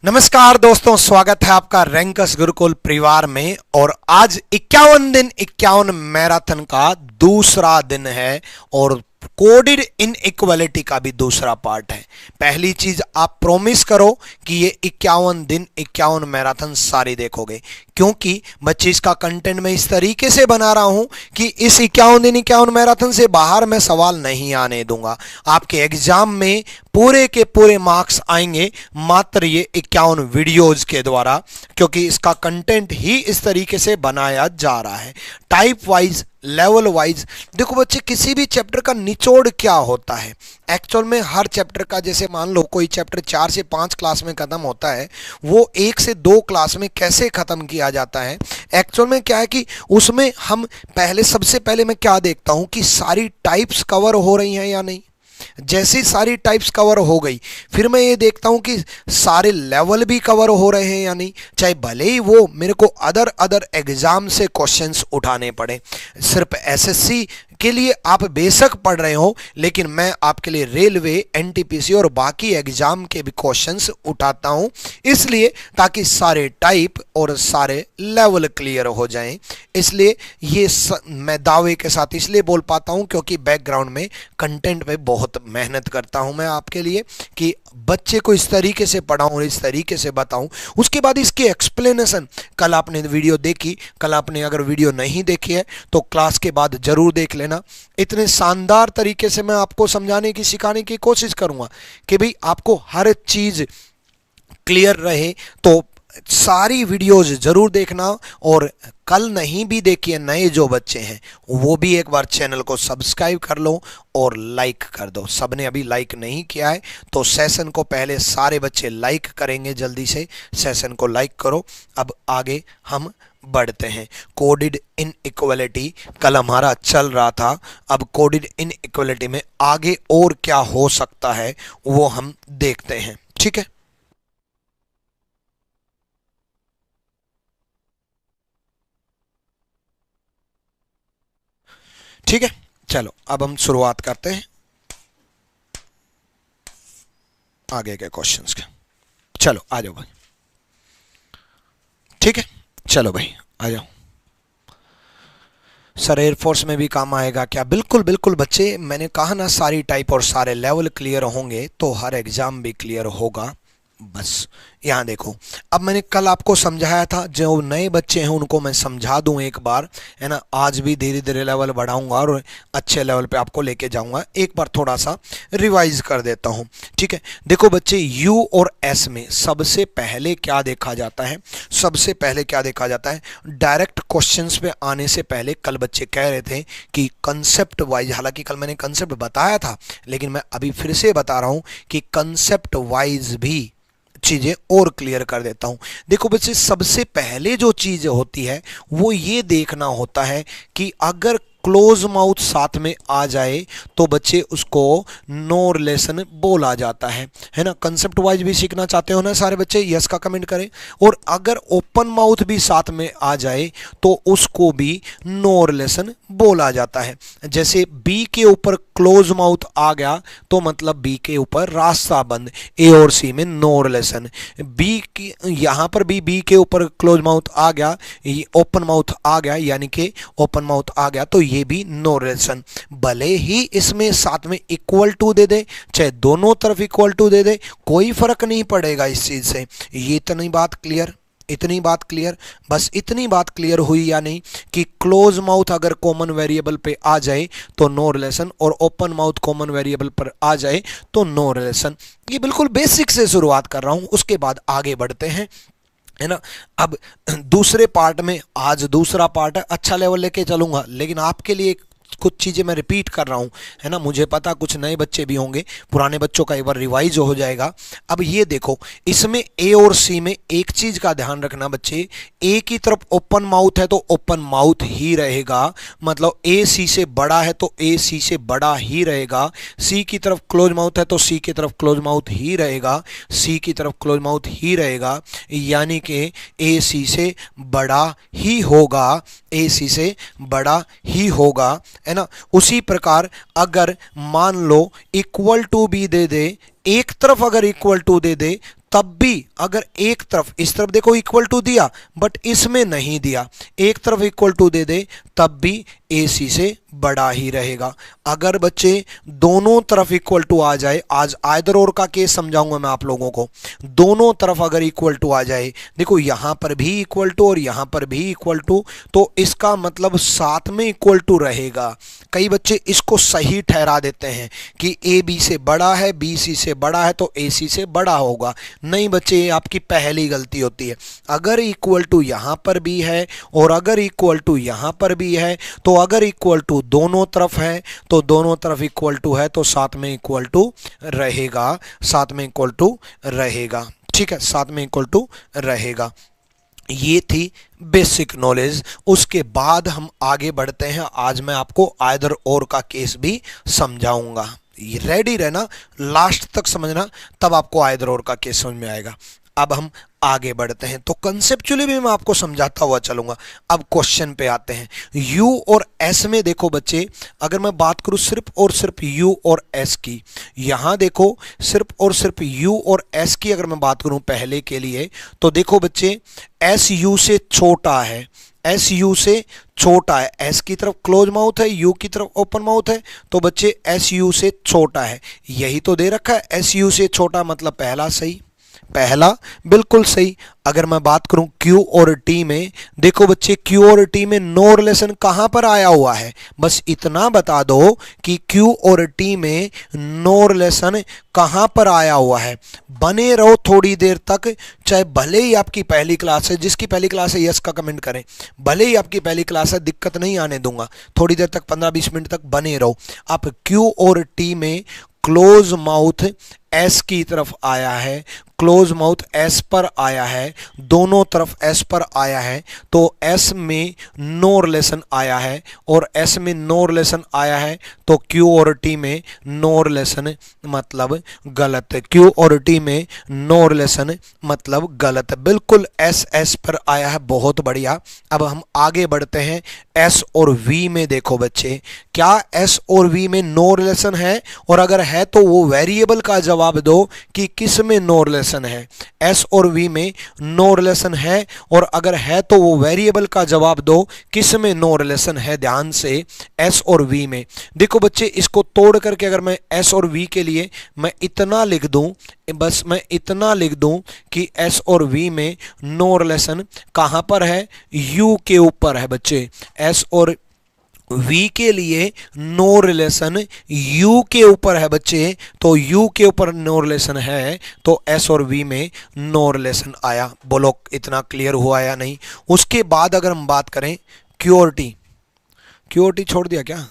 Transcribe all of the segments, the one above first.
नमस्कार दोस्तों, स्वागत है आपका रैंकस गुरुकुल परिवार में। और आज 51 दिन 51 मैराथन का दूसरा दिन है और कोडिड इनइक्वालिटी का भी दूसरा पार्ट है। पहली चीज, आप प्रॉमिस करो कि ये 51 दिन 51 मैराथन सारी देखोगे, क्योंकि बच्चे इसका कंटेंट मैं इस तरीके से बना रहा हूं कि इस 51 दिन 51 मैराथन से बाहर मैं सवाल नहीं आने दूंगा। आपके एग्जाम में पूरे के पूरे मार्क्स आएंगे मात्र ये 51 वीडियोज के द्वारा, क्योंकि इसका कंटेंट ही इस तरीके से बनाया जा रहा है। Type wise, level wise. देखो बच्चे, किसी भी चैप्टर का निचोड़ क्या होता है एक्चुअल में, हर चैप्टर का, जैसे मान लो कोई चैप्टर 4 से 5 क्लास में खत्म होता है, वो 1 से 2 क्लास में कैसे खत्म किया जाता है। एक्चुअल में क्या है कि उसमें हम सबसे पहले मैं क्या देखता हूं कि सारी टाइप्स कवर हो रही हैं या नहीं। जैसे सारी टाइप्स कवर हो गई, फिर मैं ये देखता हूं कि सारे लेवल भी कवर हो रहे हैं या नहीं, चाहे भले ही वो मेरे को अदर एग्जाम से क्वेश्चंस उठाने पड़े। सिर्फ एसएससी के लिए आप बेशक पढ़ रहे हो, लेकिन मैं आपके लिए रेलवे, एनटीपीसी और बाकी एग्जाम के भी क्वेश्चंस उठाता हूं, इसलिए ताकि सारे टाइप और सारे लेवल क्लियर हो जाएं। इसलिए ये मैं दावे के साथ इसलिए बोल पाता हूं क्योंकि बैकग्राउंड में कंटेंट पे बहुत मेहनत करता हूं मैं आपके लिए, कि बच्चे को इस तरीके से पढ़ाऊं और इस तरीके से बताऊं। उसके बाद इसकी एक्सप्लेनेशन, कल आपने वीडियो देखी, कल आपने अगर वीडियो नहीं देखी है तो क्लास के बाद जरूर देख लेना। इतने शानदार तरीके से मैं आपको समझाने की, सिखाने की कोशिश करूंगा कि भाई आपको हर चीज क्लियर रहे। तो सारी वीडियोज जरूर देखना, और कल नहीं भी देखिए, नए जो बच्चे हैं वो भी एक बार चैनल को सब्सक्राइब कर लो और लाइक कर दो। सबने अभी लाइक नहीं किया है तो सेशन को पहले सारे बच्चे लाइक करेंगे, जल्दी से सेशन को लाइक करो। अब आगे हम बढ़ते हैं। कोडिड इनइक्वालिटी कल हमारा चल रहा था, अब कोडिड इनइक्वालिटी में आगे और क्या हो सकता है वो हम देखते हैं। ठीक है, ठीक है, चलो अब हम शुरुआत करते हैं आगे के क्वेश्चंस के। चलो आ जाओ भाई, ठीक है, चलो भाई आ जाओ। सर एयरफोर्स में भी काम आएगा क्या? बिल्कुल बिल्कुल बच्चे, मैंने कहा ना सारी टाइप और सारे लेवल क्लियर होंगे तो हर एग्जाम भी क्लियर होगा। बस यहाँ देखो, अब मैंने कल आपको समझाया था, जो नए बच्चे हैं उनको मैं समझा दूं एक बार, है ना। आज भी धीरे धीरे लेवल बढ़ाऊंगा और अच्छे लेवल पे आपको लेके जाऊंगा। एक बार थोड़ा सा रिवाइज कर देता हूं, ठीक है। देखो बच्चे, यू और एस में सबसे पहले क्या देखा जाता है? सबसे पहले क्या देखा जाता है? डायरेक्ट क्वेश्चंस पे आने से पहले कल बच्चे कह रहे थे कि कंसेप्ट वाइज, हालांकि कल मैंने कंसेप्ट बताया था, लेकिन मैं अभी फिर से बता रहा हूं कि कंसेप्ट वाइज भी चीजें और क्लियर कर देता हूं। देखो बच्चे, सबसे पहले जो चीज होती है वो ये देखना होता है कि अगर क्लोज माउथ साथ में आ जाए तो बच्चे उसको नो रिलेशन बोला जाता है ना। कंसेप्ट वाइज भी सीखना चाहते हो ना सारे बच्चे? यस का कमेंट करें। और अगर ओपन माउथ भी साथ में आ जाए तो उसको भी नो रिलेशन बोला जाता है। जैसे बी के ऊपर क्लोज माउथ आ गया तो मतलब बी के ऊपर रास्ता बंद, ए और सी में नो रिलेशन। बी की यहां पर भी बी के ऊपर क्लोज माउथ आ गया, ओपन माउथ आ गया, यानी कि ओपन माउथ आ गया तो ये भी नो रिलेशन। भले ही इसमें साथ में इक्वल टू दे दे, चाहे दोनों तरफ इक्वल टू दे दे, कोई फर्क नहीं पड़ेगा इस चीज से। ये इतनी बात क्लियर, इतनी बात क्लियर, बस इतनी बात क्लियर हुई या नहीं कि क्लोज माउथ अगर कॉमन वेरिएबल पे आ जाए तो नो रिलेशन, और ओपन माउथ कॉमन वेरिएबल पर आ जाए तो नो रिलेशन। ये बिल्कुल बेसिक से शुरुआत कर रहा हूं, उसके बाद आगे बढ़ते हैं, है ना। अब दूसरे पार्ट में, आज दूसरा पार्ट है, अच्छा लेवल लेके चलूंगा, लेकिन आपके लिए कुछ चीजें मैं रिपीट कर रहा हूं, है ना। मुझे पता कुछ नए बच्चे भी होंगे, पुराने बच्चों का एक बार रिवाइज हो जाएगा। अब ये देखो, इसमें ए और सी में एक चीज का ध्यान रखना बच्चे, ए की तरफ ओपन माउथ है तो ओपन माउथ ही रहेगा, मतलब ए सी से बड़ा है तो ए सी से बड़ा ही रहेगा। सी की तरफ क्लोज माउथ है तो सी की तरफ क्लोज माउथ ही रहेगा, सी की तरफ क्लोज माउथ ही रहेगा, यानी कि ए सी से बड़ा ही होगा, ए सी से बड़ा ही होगा, है ना। उसी प्रकार अगर मान लो इक्वल टू भी दे दे, एक तरफ अगर इक्वल टू दे दे तब भी अगर एक तरफ, इस तरफ देखो इक्वल टू दिया बट इसमें नहीं दिया, एक तरफ इक्वल टू दे दे तब भी AC से बड़ा ही रहेगा। अगर बच्चे दोनों तरफ इक्वल टू आ जाए, आज आइदर और का केस समझाऊंगा मैं आप लोगों को, दोनों तरफ अगर इक्वल टू आ जाए, देखो यहां पर भी इक्वल टू और यहां पर भी इक्वल टू, तो इसका मतलब साथ में इक्वल टू रहेगा। कई बच्चे इसको सही ठहरा देते हैं कि AB से बड़ा है, BC से बड़ा है तो AC से बड़ा होगा। नहीं बच्चे, ये आपकी पहली गलती होती है। अगर इक्वल टू यहां पर भी है और अगर इक्वल टू यहां पर भी है, तो अगर इक्वल टू दोनों तरफ है तो दोनों तरफ इक्वल टू है तो साथ में इक्वल टू रहेगा, साथ में इक्वल टू रहेगा। ठीक है, साथ में इक्वल टू रहेगा। ये थी बेसिक नॉलेज। उसके बाद हम आगे बढ़ते हैं। आज मैं आपको आइदर और का केस भी समझाऊंगा। रेडी रहना, लास्ट तक समझना, तब आपको आइदर और का केस समझ में आएगा। अब हम आगे बढ़ते हैं, तो कंसेप्चुअली भी मैं आपको समझाता हुआ चलूंगा। अब क्वेश्चन पे आते हैं। U और S में देखो बच्चे, अगर मैं बात करूं सिर्फ और सिर्फ U और S की, यहां देखो सिर्फ और सिर्फ U और S की अगर मैं बात करूं पहले के लिए, तो देखो बच्चे S U से छोटा है, S U से छोटा है। S की तरफ क्लोज माउथ है, U की तरफ ओपन माउथ है, तो बच्चे S U से छोटा है। यही तो दे रखा है, S U से छोटा मतलब पहला सही, पहला बिल्कुल सही। अगर मैं बात करूं Q और T में, देखो बच्चे Q और T में नो रिलेशन कहां पर आया हुआ है, बस इतना बता दो कि Q और T में नो रिलेशन कहां पर आया हुआ है। बने रहो थोड़ी देर तक, चाहे भले ही आपकी पहली क्लास है, जिसकी पहली क्लास है यस का कमेंट करें, भले ही आपकी पहली क्लास है, दिक्कत नहीं आने दूंगा, थोड़ी देर तक 15-20 मिनट तक बने रहो। आप Q और T में क्लोज माउथ S की तरफ आया है, क्लोज माउथ S पर आया है, दोनों तरफ S पर आया है, तो S में नो रिलेशन आया है, और S में नो रिलेशन आया है तो Q और T में नो रिलेशन मतलब गलत है। Q और T में नो रिलेशन मतलब गलत है, बिल्कुल S पर आया है, बहुत बढ़िया। अब हम आगे बढ़ते हैं। S और V में देखो बच्चे, क्या S और V में नो रिलेशन है, और अगर है तो वो वेरिएबल का जवाब दो कि किस में नो रिलेशन है। S और V में नो रिलेशन है, और अगर है तो वो वेरिएबल का जवाब दो किस में नो रिलेशन है। ध्यान से, S और V में देखो बच्चे, इसको तोड़ करके अगर मैं S और V के लिए मैं इतना लिख दूं, बस मैं इतना लिख दूं कि S और V में नो रिलेशन कहां पर है, U के ऊपर है बच्चे। S और V के लिए नो रिलेशन U के ऊपर है बच्चे, तो U के ऊपर नो रिलेशन है तो S और V में नो रिलेशन आया। बोलो इतना क्लियर हुआ या नहीं। उसके बाद अगर हम बात करें Q और T, Q और T छोड़ दिया क्या,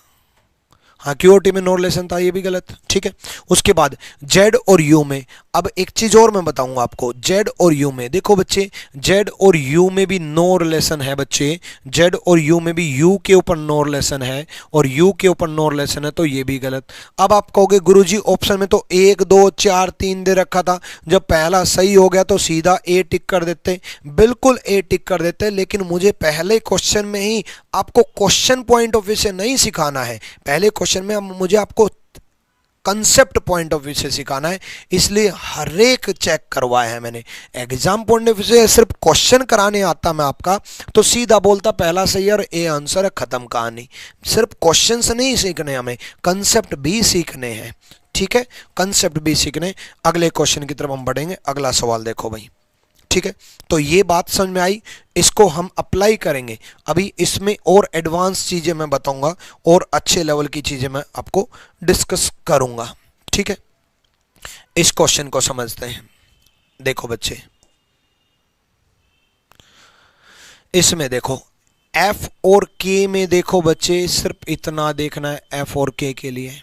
हाँ Q और T में नो रिलेशन था, ये भी गलत, ठीक है। उसके बाद Z और U में, अब एक चीज और मैं बताऊंगा आपको, Z और U में देखो बच्चे, Z और U में भी नो रिलेशन है बच्चे, Z और U में भी U के ऊपर नो रिलेशन है और U के ऊपर नो रिलेशन है, तो ये भी गलत। अब आप कहोगे गुरुजी ऑप्शन में तो 1 2 4 3 दे रखा था, जब पहला सही हो गया तो सीधा A टिक कर देते, बिल्कुल A टिक कर देते, लेकिन मुझे पहले क्वेश्चन में ही आपको क्वेश्चन पॉइंट ऑफ व्यू से नहीं सिखाना है, पहले क्वेश्चन में मुझे आपको कंसेप्ट पॉइंट ऑफ व्यू से सिखाना है, इसलिए हर एक चेक करवाया है मैंने। एग्जाम पॉइंट ऑफ व्यू से सिर्फ क्वेश्चन कराने आता मैं आपका तो सीधा बोलता पहला सही और ए आंसर है, खत्म कहानी। सिर्फ क्वेश्चन से नहीं सीखने, हमें कंसेप्ट भी सीखने हैं, ठीक है, कंसेप्ट भी सीखने। अगले क्वेश्चन की तरफ हम बढ़ेंगे। अगला सवाल देखो भाई, ठीक है, तो ये बात समझ में आई, इसको हम अप्लाई करेंगे। अभी इसमें और एडवांस चीजें मैं बताऊंगा और अच्छे लेवल की चीजें मैं आपको डिस्कस करूंगा, ठीक है। इस क्वेश्चन को समझते हैं। देखो बच्चे, इसमें देखो F और K में देखो बच्चे, सिर्फ इतना देखना है F और K के लिए।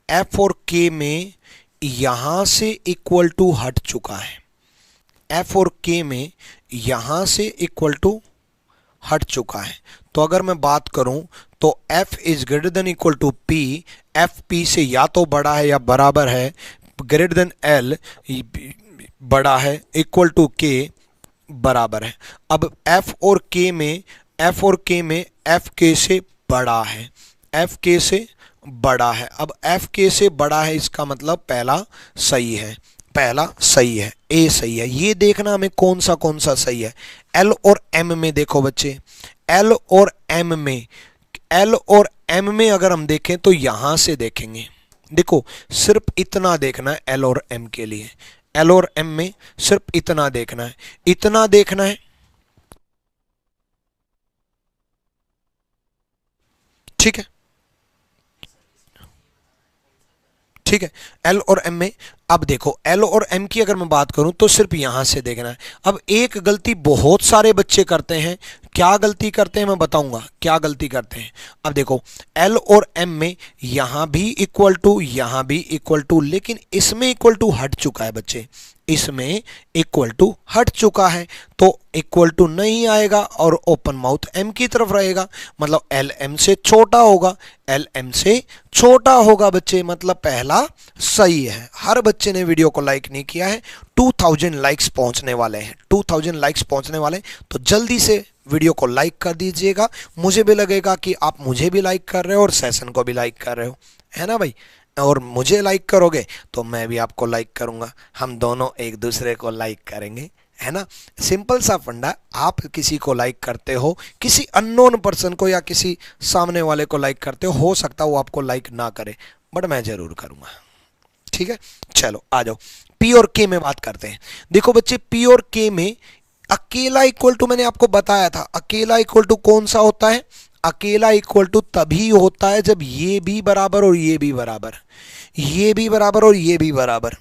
F और K में यहां से इक्वल टू हट चुका है, F और K में यहां से इक्वल टू हट चुका है। तो अगर मैं बात करूं तो F is greater than equal to P, F P से या तो बड़ा है या बराबर है, ग्रेटर देन L बड़ा है, इक्वल टू K बराबर है। अब F और K में F K से बड़ा है, F K से बड़ा है। अब F K से बड़ा है, इसका मतलब पहला सही है, पहला सही है, ए सही है। ये देखना हमें कौन सा सही है। एल और एम में देखो बच्चे, एल और एम में, एल और एम में अगर हम देखें तो यहां से देखेंगे, देखो सिर्फ इतना देखना है एल और एम के लिए, एल और एम में सिर्फ इतना देखना है, इतना देखना है, ठीक है, ठीक है। एल और एम में अब देखो, एल और एम की अगर मैं बात करूं तो सिर्फ यहां से देखना है। अब एक गलती बहुत सारे बच्चे करते हैं, क्या गलती करते हैं मैं बताऊंगा क्या गलती करते हैं। अब देखो एल और एम में यहां भी इक्वल टू, यहां भी इक्वल टू, लेकिन इसमें इक्वल टू हट चुका है बच्चे, इसमें इक्वल टू हट चुका है, तो इक्वल टू नहीं आएगा और ओपन माउथ एम की तरफ रहेगा, मतलब एल एम से छोटा होगा, एल एम से छोटा होगा बच्चे, मतलब पहला सही है। हर बच्चे ने वीडियो को लाइक नहीं किया है, 2000 लाइक्स पहुंचने वाले हैं, 2000 लाइक्स पहुंचने वाले, तो जल्दी से वीडियो को लाइक कर दीजिएगा। मुझे भी लगेगा कि आप मुझे भी लाइक कर रहे हो और सेशन को भी लाइक कर रहे हो, है ना भाई। और मुझे लाइक करोगे तो मैं भी आपको लाइक करूंगा, हम दोनों एक दूसरे को लाइक करेंगे, है ना। सिंपल सा फंडा, आप किसी को लाइक करते हो, किसी अननोन पर्सन को या किसी सामने वाले को लाइक करते हो सकता है वो आपको लाइक ना करे, बट मैं जरूर करूंगा, ठीक है। चलो आ जाओ, पी और के में बात करते हैं। देखो बच्चे पी और के में अकेला इक्वल टू, मैंने आपको बताया था अकेला इक्वल टू कौन सा होता है, अकेला इक्वल टू तभी होता है जब ये भी बराबर और ये भी बराबर, ये भी बराबर और ये भी बराबर,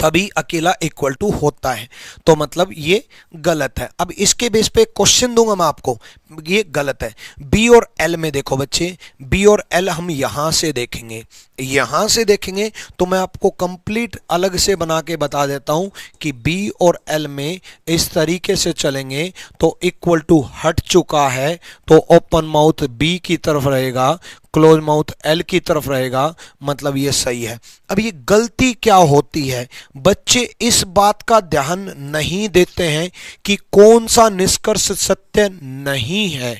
तभी अकेला इक्वल टू होता है। तो मतलब ये गलत है। अब इसके बेस पे क्वेश्चन दूंगा मैं आपको, ये गलत है। बी और एल में देखो बच्चे, बी और एल हम यहां से देखेंगे, यहां से देखेंगे तो मैं आपको कंप्लीट अलग से बना के बता देता हूं कि बी और एल में इस तरीके से चलेंगे तो इक्वल टू हट चुका है, तो ओपन माउथ बी की तरफ रहेगा, क्लोज माउथ एल की तरफ रहेगा, मतलब ये सही है। अब ये गलती क्या होती है, बच्चे इस बात का ध्यान नहीं देते हैं कि कौन सा निष्कर्ष सत्य नहीं है,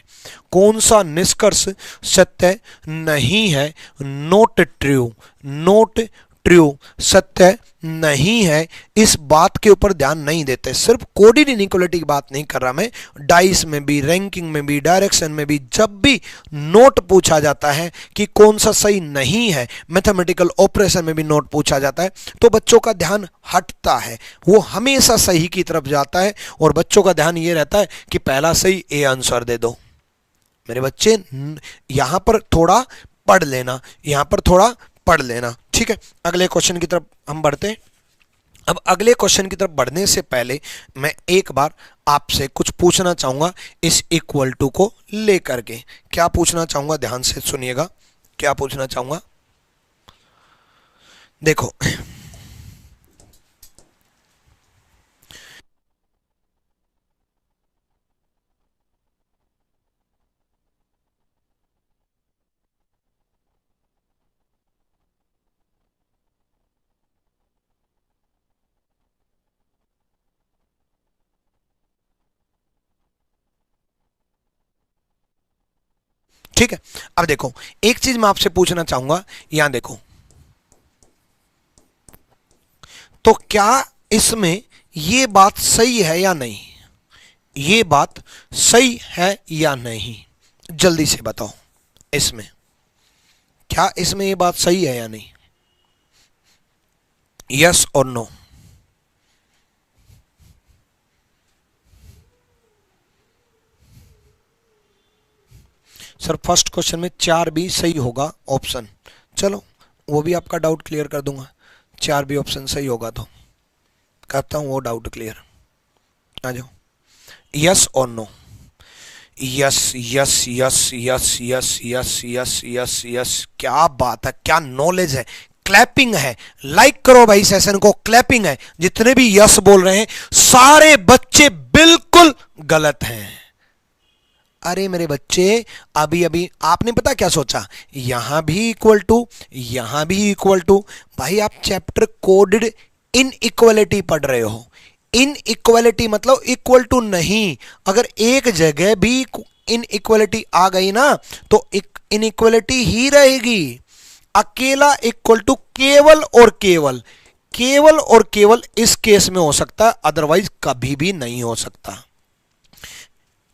कौन सा निष्कर्ष सत्य नहीं है, नोट ट्रू, नोट ट्रू, सत्य नहीं है, इस बात के ऊपर ध्यान नहीं देते। सिर्फ कोडेड इनइक्वालिटी की बात नहीं कर रहा मैं, डाइस में भी, रैंकिंग में भी, डायरेक्शन में भी, जब भी नोट पूछा जाता है कि कौन सा सही नहीं है, मैथमेटिकल ऑपरेशन में भी नोट पूछा जाता है, तो बच्चों का ध्यान हटता है, वो हमेशा सही की तरफ जाता है और बच्चों का ध्यान ये रहता है कि पहला सही ए आंसर दे दो। मेरे बच्चे यहां पर थोड़ा पढ़ लेना, यहां पर थोड़ा पढ़ लेना, ठीक है। अगले क्वेश्चन की तरफ हम बढ़ते हैं। अब अगले क्वेश्चन की तरफ बढ़ने से पहले मैं एक बार आपसे कुछ पूछना चाहूंगा इस इक्वल टू को लेकर के। क्या पूछना चाहूंगा, ध्यान से सुनिएगा, क्या पूछना चाहूंगा। देखो ठीक है, अब देखो एक चीज मैं आपसे पूछना चाहूंगा, यहां देखो, तो क्या इसमें ये बात सही है या नहीं, ये बात सही है या नहीं, जल्दी से बताओ। इसमें क्या, इसमें ये बात सही है या नहीं, यस और नो। सर फर्स्ट क्वेश्चन में 4 भी सही होगा ऑप्शन, चलो वो भी आपका डाउट क्लियर कर दूंगा, 4 भी ऑप्शन सही होगा तो करता हूं वो डाउट क्लियर। आ जाओ, यस और no, yes yes yes yes yes yes yes yes yes, क्या बात है, क्या नॉलेज है, क्लैपिंग है, लाइक करो भाई सेशन को, क्लैपिंग है। जितने भी यस बोल रहे हैं सारे बच्चे बिल्कुल गलत हैं। अरे मेरे बच्चे, अभी अभी आपने पता क्या सोचा, यहां भी इक्वल टू, यहां भी इक्वल टू, भाई आप चैप्टर कोडेड इनइक्वालिटी पढ़ रहे हो, इनइक्वालिटी मतलब इक्वल टू नहीं, अगर एक जगह भी इनइक्वालिटी आ गई ना तो इनइक्वालिटी ही रहेगी। अकेला इक्वल टू केवल और केवल, केवल और केवल इस केस में हो सकता है, अदरवाइज कभी भी नहीं हो सकता।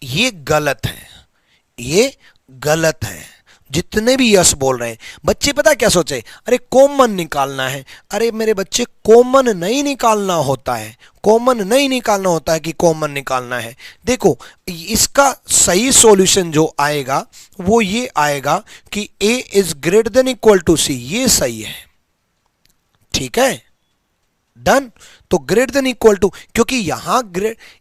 ये गलत है, ये गलत है। जितने भी यस बोल रहे हैं बच्चे, पता क्या सोचे, अरे कॉमन निकालना है। अरे मेरे बच्चे, कॉमन नहीं निकालना होता है, कॉमन नहीं निकालना होता है कि कॉमन निकालना है। देखो, इसका सही सॉल्यूशन जो आएगा वो ये आएगा कि a is greater than equal to c। ये सही है, ठीक है, डन। तो ग्रेटर देन इक्वल टू, क्योंकि यहां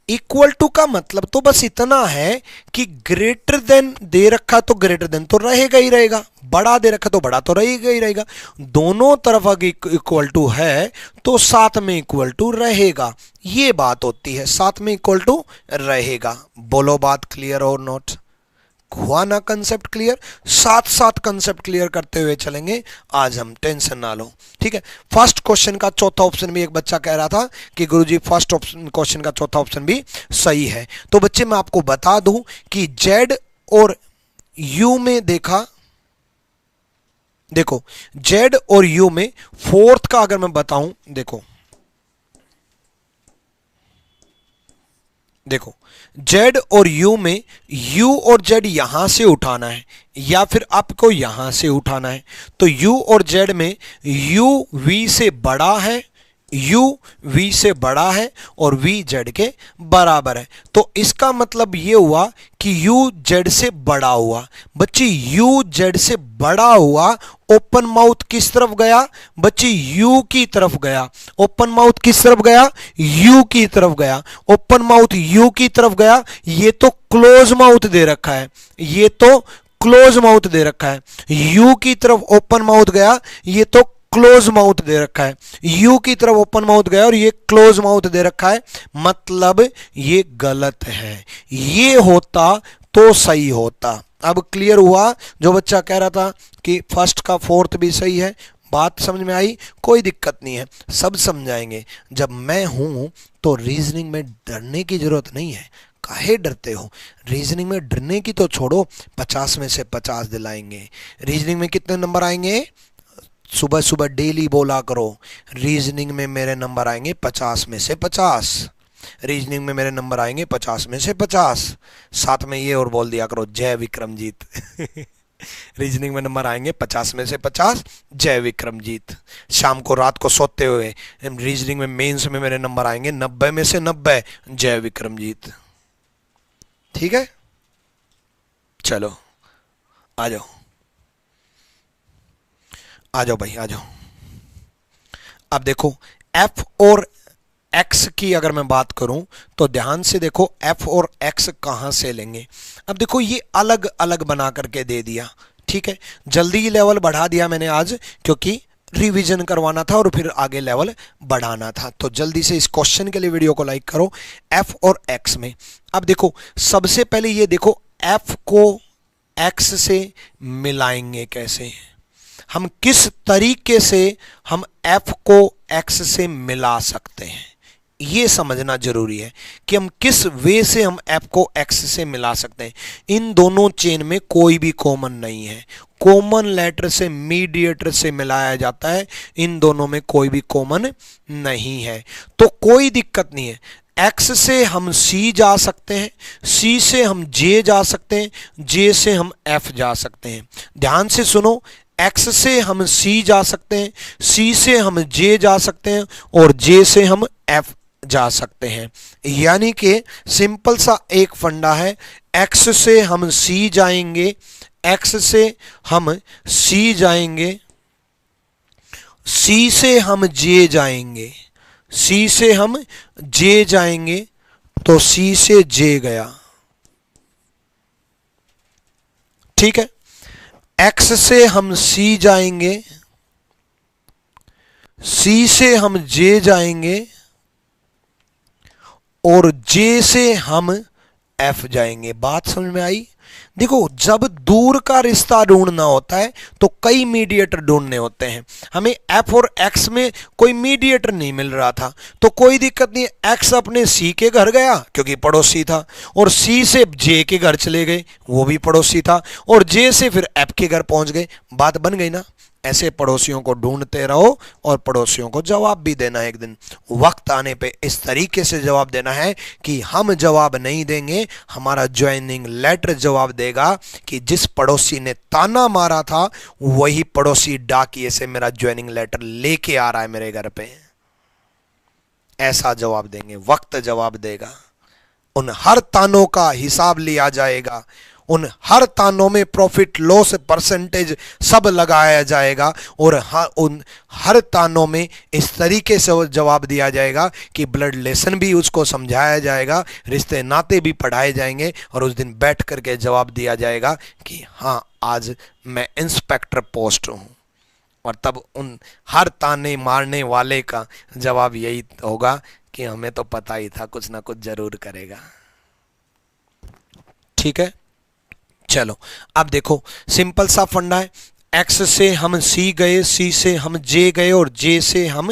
इक्वल टू का मतलब तो बस इतना है कि ग्रेटर देन दे रखा तो ग्रेटर देन तो रहेगा ही रहेगा, बड़ा दे रखा तो बड़ा तो रहेगा ही रहेगा। दोनों तरफ अगर इक्वल टू है तो साथ में इक्वल टू रहेगा, ये बात होती है, साथ में इक्वल टू रहेगा। बोलो बात क्लियर और नॉट? हुआ ना कंसेप्ट क्लियर? साथ साथ कंसेप्ट क्लियर करते हुए चलेंगे आज हम, टेंशन ना लो, ठीक है। फर्स्ट क्वेश्चन का चौथा ऑप्शन भी एक बच्चा कह रहा था कि गुरुजी फर्स्ट ऑप्शन क्वेश्चन का चौथा ऑप्शन भी सही है। तो बच्चे मैं आपको बता दूं कि जेड और यू में देखो जेड और यू में फोर्थ का अगर मैं बताऊं, देखो जेड और यू में यू और जेड यहां से उठाना है या फिर आपको यहां से उठाना है। तो यू और जेड में यू वी से बड़ा है, u v से बड़ा है और v z के बराबर है। तो इसका मतलब ये हुआ कि u z से बड़ा हुआ। बच्ची u z से बड़ा हुआ, ओपन माउथ किस तरफ गया बच्ची? u की तरफ गया। ओपन माउथ किस तरफ गया? u की तरफ गया। ओपन माउथ u की तरफ गया। ये तो क्लोज माउथ दे रखा है, ये तो क्लोज माउथ दे रखा है। u की तरफ ओपन माउथ गया, ये तो क्लोज माउथ दे रखा है। यू की तरफ ओपन माउथ गया और ये क्लोज माउथ दे रखा है, मतलब ये गलत है। ये होता तो सही होता। अब क्लियर हुआ? जो बच्चा कह रहा था कि फर्स्ट का फोर्थ भी सही है, बात समझ में आई? कोई दिक्कत नहीं है, सब समझाएंगे। जब मैं हूं तो रीजनिंग में डरने की जरूरत नहीं है। काहे डरते हो? रीजनिंग में डरने की तो छोड़ो, 50 में से 50 दिलाएंगे। रीजनिंग में कितने नंबर आएंगे? सुबह सुबह डेली बोला करो, रीजनिंग में मेरे नंबर आएंगे 50 में से 50। रीजनिंग में मेरे नंबर आएंगे 50 में से 50। साथ में ये और बोल दिया करो, जय विक्रमजीत। रीजनिंग में नंबर आएंगे 50 में से 50, जय विक्रमजीत। शाम को रात को सोते हुए रीजनिंग में मेंस में मेरे नंबर आएंगे 90 में से 90, जय विक्रमजीत। ठीक है, चलो आ जाओ, आ जाओ भाई, आ जाओ। अब देखो f और x की अगर मैं बात करूं तो ध्यान से देखो f और x कहां से लेंगे। अब देखो ये अलग अलग बना करके दे दिया, ठीक है। जल्दी लेवल बढ़ा दिया मैंने आज, क्योंकि रिवीजन करवाना था और फिर आगे लेवल बढ़ाना था। तो जल्दी से इस क्वेश्चन के लिए वीडियो को लाइक करो। f और x में अब देखो, सबसे पहले ये देखो f को x से मिलाएंगे कैसे, हम किस तरीके से हम f को x से मिला सकते हैं, ये समझना जरूरी है कि हम किस वे से हम f को x से मिला सकते हैं। इन दोनों चेन में कोई भी कॉमन नहीं है, कॉमन लेटर से मीडिएटर से मिलाया जाता है, इन दोनों में कोई भी कॉमन नहीं है। तो कोई दिक्कत नहीं है, x से हम c जा सकते हैं, c से हम j जा सकते हैं, j से हम f जा सकते हैं। ध्यान से सुनो, x से हम c जा सकते हैं, c से हम j जा सकते हैं और j से हम f जा सकते हैं। यानी कि सिंपल सा एक फंडा है, x से हम c जाएंगे, x से हम c जाएंगे, c से हम j जाएंगे, c से हम j जाएंगे, तो c से j गया, ठीक है। x से हम c जाएंगे, c से हम j जाएंगे और j से हम f जाएंगे। बात समझ में आई? देखो, जब दूर का रिश्ता ढूंढना होता है तो कई मीडिएटर ढूंढने होते हैं। हमें f और x में कोई मीडिएटर नहीं मिल रहा था, तो कोई दिक्कत नहीं है, x अपने c के घर गया क्योंकि पड़ोसी था, और c से j के घर चले गए, वो भी पड़ोसी था, और j से फिर f के घर पहुंच गए। बात बन गई ना? ऐसे पड़ोसियों को ढूंढते रहो और पड़ोसियों को जवाब भी देना है। एक दिन वक्त आने पे इस तरीके से जवाब देना है कि हम जवाब नहीं देंगे, हमारा ज्वाइनिंग लेटर जवाब देगा कि जिस पड़ोसी ने ताना मारा था वही पड़ोसी डाकिए से मेरा ज्वाइनिंग लेटर लेके आ रहा है मेरे घर पे। ऐसा जवाब देंगे, वक्त जवाब देगा। उन हर तानों का हिसाब लिया जाएगा, उन हर तानों में प्रॉफिट लॉस परसेंटेज सब लगाया जाएगा और उन हर तानों में इस तरीके से जवाब दिया जाएगा कि ब्लड लेसन भी उसको समझाया जाएगा, रिश्ते नाते भी पढ़ाए जाएंगे और उस दिन बैठ करके जवाब दिया जाएगा कि हाँ आज मैं इंस्पेक्टर पोस्ट हूँ। और तब उन हर ताने मारने वाले का जवाब यही होगा कि हमें तो पता ही था कुछ ना कुछ जरूर करेगा। ठीक है, चलो अब देखो सिंपल सा फंडा है। एक्स से हम सी गए, सी से हम जे गए और जे से हम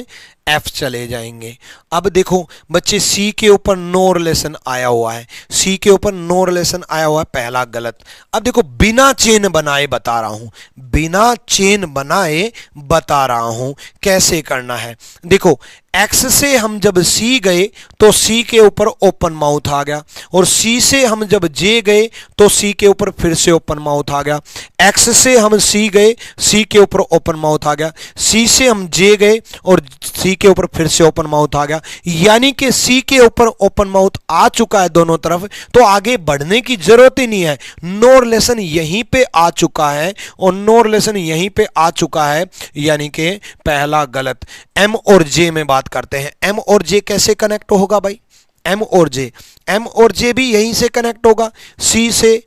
एफ चले जाएंगे। अब देखो बच्चे सी के ऊपर नो रिलेशन आया हुआ है, सी के ऊपर नो रिलेशन आया हुआ है, पहला गलत। अब देखो बिना चेन बनाए बता रहा हूं, बिना चेन बनाए बता रहा हूं कैसे करना है। देखो एक्स से हम जब सी गए तो सी के ऊपर ओपन माउथ आ गया और सी से हम जब जे गए तो सी के ऊपर फिर से ओपन माउथ आ गया। एक्स से हम सी गए, सी के ऊपर ओपन माउथ आ गया, सी से हम जे गए और सी के ऊपर फिर से ओपन माउथ आ गया। यानी कि सी के ऊपर ओपन माउथ आ चुका है दोनों तरफ, तो आगे बढ़ने की जरूरत ही नहीं है। नो रिलेशन यहीं पे आ चुका है और नो रिलेशन यहीं पे आ चुका है, यानी कि पहला गलत। एम और जे में बात करते हैं, एम और जे कैसे कनेक्ट होगा भाई? एम और जे, एम और जे भी यहीं से कनेक्ट होगा, सी से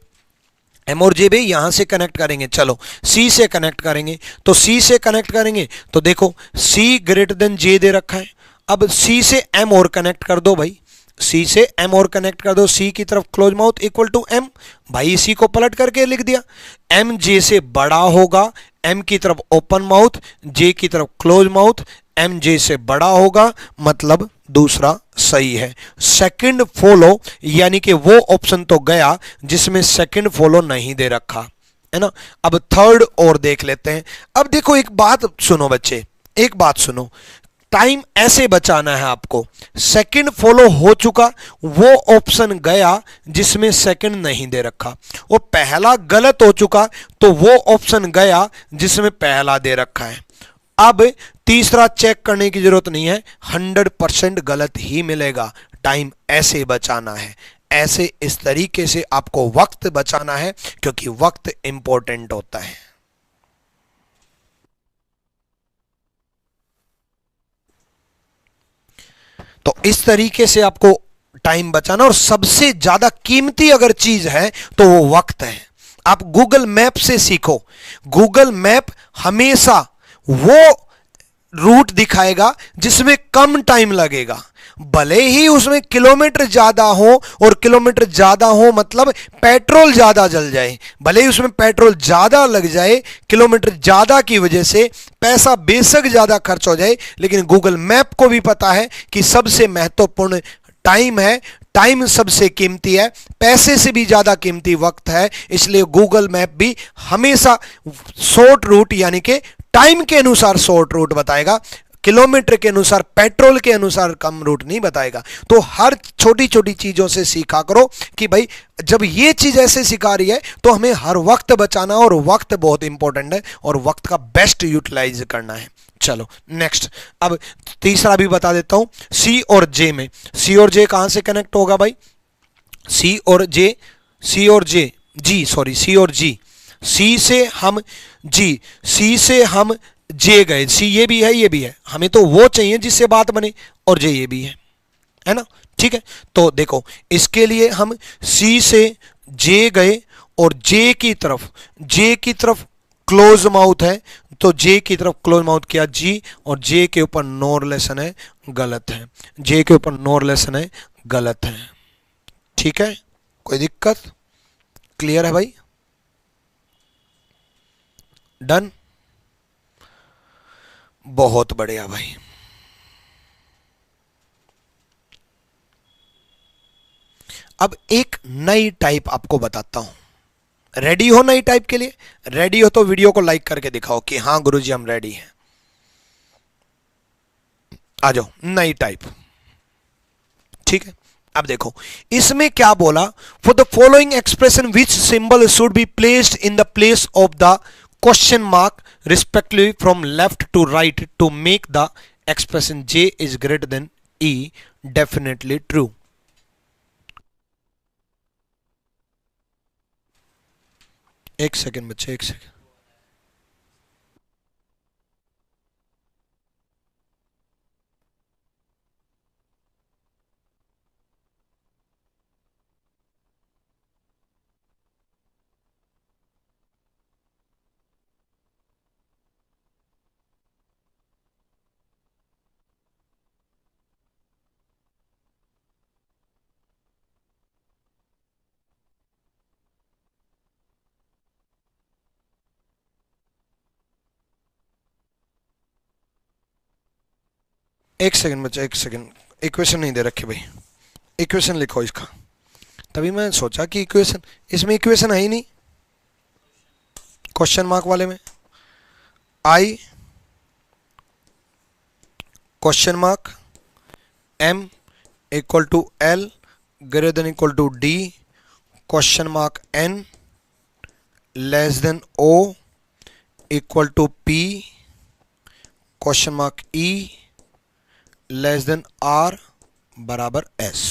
एम और जे भी यहां से कनेक्ट करेंगे। चलो सी से कनेक्ट करेंगे, तो सी से कनेक्ट करेंगे तो देखो सी ग्रेटर देन जे दे रखा है। अब सी से एम और कनेक्ट कर दो भाई, सी से एम और कनेक्ट कर दो, सी की तरफ close mouth equal to M, भाई इसी को पलट करके लिख दिया। एम जे से बड़ा होगा, एम की तरफ ओपन माउथ, जे की तरफ क्लोज माउथ, एम जे से बड़ा होगा, मतलब दूसरा सही है। सेकंड फॉलो यानी कि वो ऑप्शन तो गया जिसमें सेकंड फॉलो नहीं दे रखा है ना। अब थर्ड और देख लेते हैं। अब देखो एक बात सुनो बच्चे, एक बात सुनो, टाइम ऐसे बचाना है आपको। सेकंड फॉलो हो चुका, वो ऑप्शन गया जिसमें सेकंड नहीं दे रखा, और पहला गलत हो चुका तो वो ऑप्शन गया जिसमें पहला दे रखा है। अब तीसरा चेक करने की जरूरत नहीं है, 100% गलत ही मिलेगा। टाइम ऐसे बचाना है, ऐसे इस तरीके से आपको वक्त बचाना है, क्योंकि वक्त इंपॉर्टेंट होता है। तो इस तरीके से आपको टाइम बचाना, और सबसे ज्यादा कीमती अगर चीज है तो वो वक्त है। आप गूगल मैप से सीखो, गूगल मैप हमेशा वो रूट दिखाएगा जिसमें कम टाइम लगेगा, भले ही उसमें किलोमीटर ज्यादा हो, और किलोमीटर ज्यादा हो मतलब पेट्रोल ज्यादा जल जाए, भले ही उसमें पेट्रोल ज्यादा लग जाए, किलोमीटर ज्यादा की वजह से पैसा बेशक ज्यादा खर्च हो जाए, लेकिन गूगल मैप को भी पता है कि सबसे महत्वपूर्ण टाइम है, टाइम सबसे कीमती है, पैसे से भी ज्यादा कीमती वक्त है। इसलिए गूगल मैप भी हमेशा शॉर्ट रूट यानी कि टाइम के अनुसार शॉर्ट रूट बताएगा, किलोमीटर के अनुसार, पेट्रोल के अनुसार कम रूट नहीं बताएगा। तो हर छोटी छोटी चीजों से सीखा करो कि भाई जब ये चीज ऐसे सिखा रही है तो हमें हर वक्त बचाना, और वक्त बहुत इंपॉर्टेंट है और वक्त का बेस्ट यूटिलाइज करना है। चलो नेक्स्ट, अब तीसरा भी बता देता हूं। सी और जे में, सी और जे कहां से कनेक्ट होगा भाई? सी और जे, सी और जे, जी सॉरी सी और जी, सी से हम जी, सी से हम जे गए, सी ये भी है ये भी है, हमें तो वो चाहिए जिससे बात बने, और जे ये भी है ना। ठीक है, तो देखो इसके लिए हम सी से जे गए और जे की तरफ क्लोज माउथ है, तो जे की तरफ क्लोज माउथ किया जी, और जे के ऊपर नो रिलेशन है, गलत है। जे के ऊपर नो रिलेशन है, गलत है। ठीक है, कोई दिक्कत? क्लियर है भाई? डन, बहुत बढ़िया भाई। अब एक नई टाइप आपको बताता हूं, रेडी हो नई टाइप के लिए? रेडी हो तो वीडियो को लाइक करके दिखाओ कि हाँ गुरुजी हम रेडी हैं। आ जाओ नई टाइप। ठीक है, अब देखो इसमें क्या बोला, for the following expression which symbol should be placed in the place of the question mark respectively from left to right to make the expression J is greater than E definitely true. एक second बच्चे, एक second. एक second बच्चा, एक second. Equation नहीं दे रखे भाई, equation लिखो इसका। तभी मैं सोचा कि इक्वेशन, इसमें इक्वेशन है ही नहीं क्वेश्चन मार्क वाले में। I question mark M equal to L greater than equal to D question mark N less than O equal to P question mark E less than R बराबर S.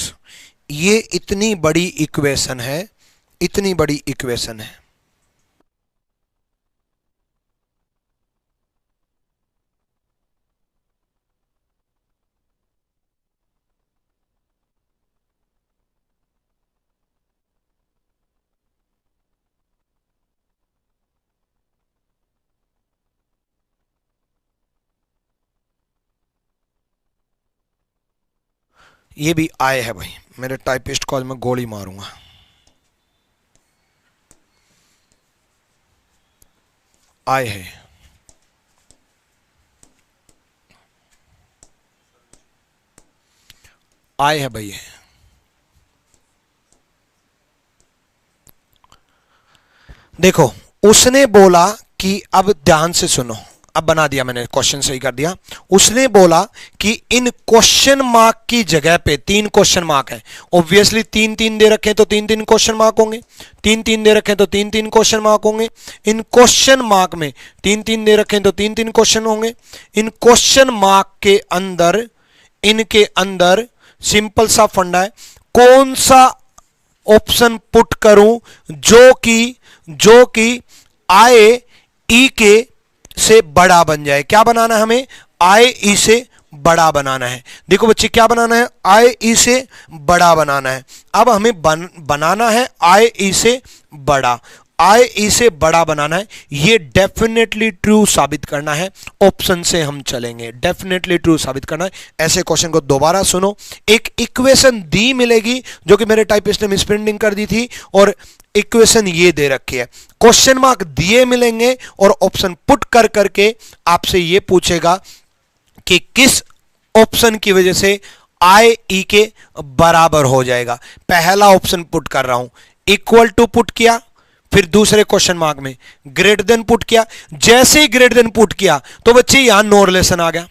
ये इतनी बड़ी equation है, इतनी बड़ी equation है। ये भी आए है भाई, मेरे टाइपिस्ट को आज मैं गोली मारूंगा। आए है, आए है भाई। देखो उसने बोला कि, अब ध्यान से सुनो, अब बना दिया मैंने, क्वेश्चन सही कर दिया। उसने बोला कि इन क्वेश्चन मार्क की जगह पे 3 क्वेश्चन मार्क है। ऑब्वियसली 3-3 दे रखे हैं तो 3-3 क्वेश्चन मार्क होंगे, 3-3 दे रखे हैं तो 3-3 क्वेश्चन मार्क होंगे। इन क्वेश्चन मार्क में 3-3 दे रखे हैं तो 3-3 क्वेश्चन होंगे। इन क्वेश्चन मार्क के अंदर, इनके अंदर सिंपल सा फंडा है, कौन सा ऑप्शन पुट करूं जो कि आए ई के से बड़ा बन जाए। क्या बनाना है हमें? आए ई से बड़ा बनाना है। देखो बच्चे क्या बनाना है? आए ई से बड़ा बनाना है। अब हमें बनाना है आए ई से बड़ा, आए ई से बड़ा बनाना है। ये डेफिनेटली ट्रू साबित करना है, ऑप्शन से हम चलेंगे, डेफिनेटली ट्रू साबित करना है। ऐसे क्वेश्चन को दोबारा सुनो, एक इक्वेशन दी मिलेगी जो कि मेरे टाइपिस्ट ने मिसप्रिंटिंग कर दी थी, और इक्वेशन ये दे रखी है, क्वेश्चन मार्क दिए मिलेंगे और ऑप्शन पुट कर करके आपसे ये पूछेगा कि किस ऑप्शन की वजह से आई ई के बराबर हो जाएगा। पहला ऑप्शन पुट कर रहा हूं, इक्वल टू पुट किया, फिर दूसरे क्वेश्चन मार्क में ग्रेटर देन पुट किया। जैसे ही ग्रेटर देन पुट किया तो बच्चे यहां नो रिलेशन आ गया।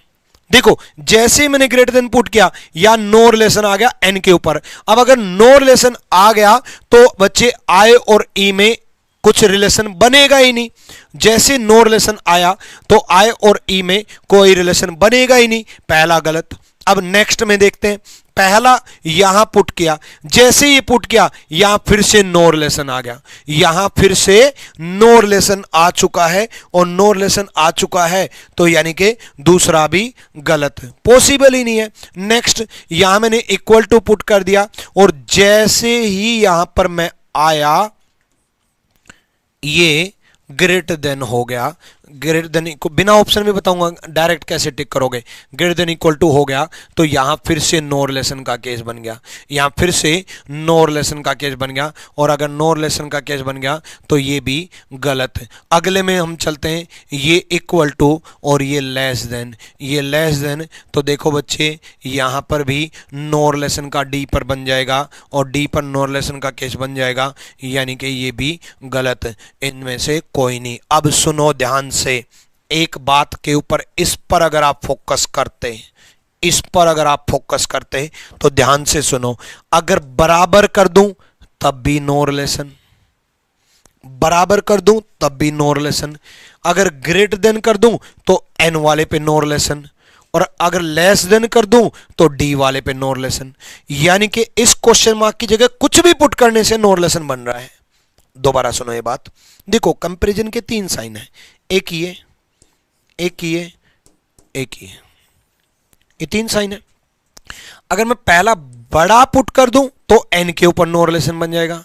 देखो जैसे ही मैंने ग्रेटर देन पुट किया या नो रिलेशन आ गया एन के ऊपर। अब अगर नो रिलेशन आ गया तो बच्चे आई और ई में कुछ रिलेशन बनेगा ही नहीं। जैसे नो रिलेशन आया तो आई और ई में कोई रिलेशन बनेगा ही नहीं, पहला गलत। अब नेक्स्ट में देखते हैं, पहला यहां पुट किया, जैसे ही पुट किया यहां फिर से नो रिलेशन आ गया, यहां फिर से नो रिलेशन आ चुका है, और नो रिलेशन आ चुका है तो यानी कि दूसरा भी गलत है, पॉसिबल ही नहीं है। नेक्स्ट यहां मैंने इक्वल टू पुट कर दिया, और जैसे ही यहां पर मैं आया ये ग्रेटर देन हो गया, ग्रेटर देन इक्वल, बिना ऑप्शन भी बताऊंगा डायरेक्ट कैसे टिक करोगे। ग्रेटर देन इक्वल टू हो गया तो यहां फिर से नो रिलेशन का केस बन गया, यहां फिर से नो रिलेशन का केस बन गया, और अगर नो रिलेशन का केस बन गया तो ये भी गलत है। अगले में हम चलते हैं, ये इक्वल टू और ये लेस देन, ये लेस देन, तो देखो बच्चे यहां पर भी नो रिलेशन का डी पर बन जाएगा और डी पर नो रिलेशन का केस बन जाएगा, यानी कि ये भी गलत है। इनमें से कोई नहीं। अब सुनो ध्यान से, एक बात के ऊपर, इस पर अगर आप फोकस करते हैं, इस पर अगर आप फोकस करते हैं तो ध्यान से सुनो, अगर बराबर कर दूं तब भी नो रिलेशन, बराबर कर दूं तब भी नो रिलेशन, अगर ग्रेटर देन कर दूं तो एन वाले पे नो रिलेशन, और अगर लेस देन कर दूं तो डी वाले पे नो रिलेशन। यानी कि इस क्वेश्चन मार्क की जगह कुछ भी पुट करने से नो रिलेशन बन रहा है। दोबारा सुनो ये बात, देखो कंपैरिजन के 3 साइन है, एक ये, एक ये, एक ये 3 साइन है। अगर मैं पहला बड़ा पुट कर दूं तो एन के ऊपर नो रिलेशन बन जाएगा,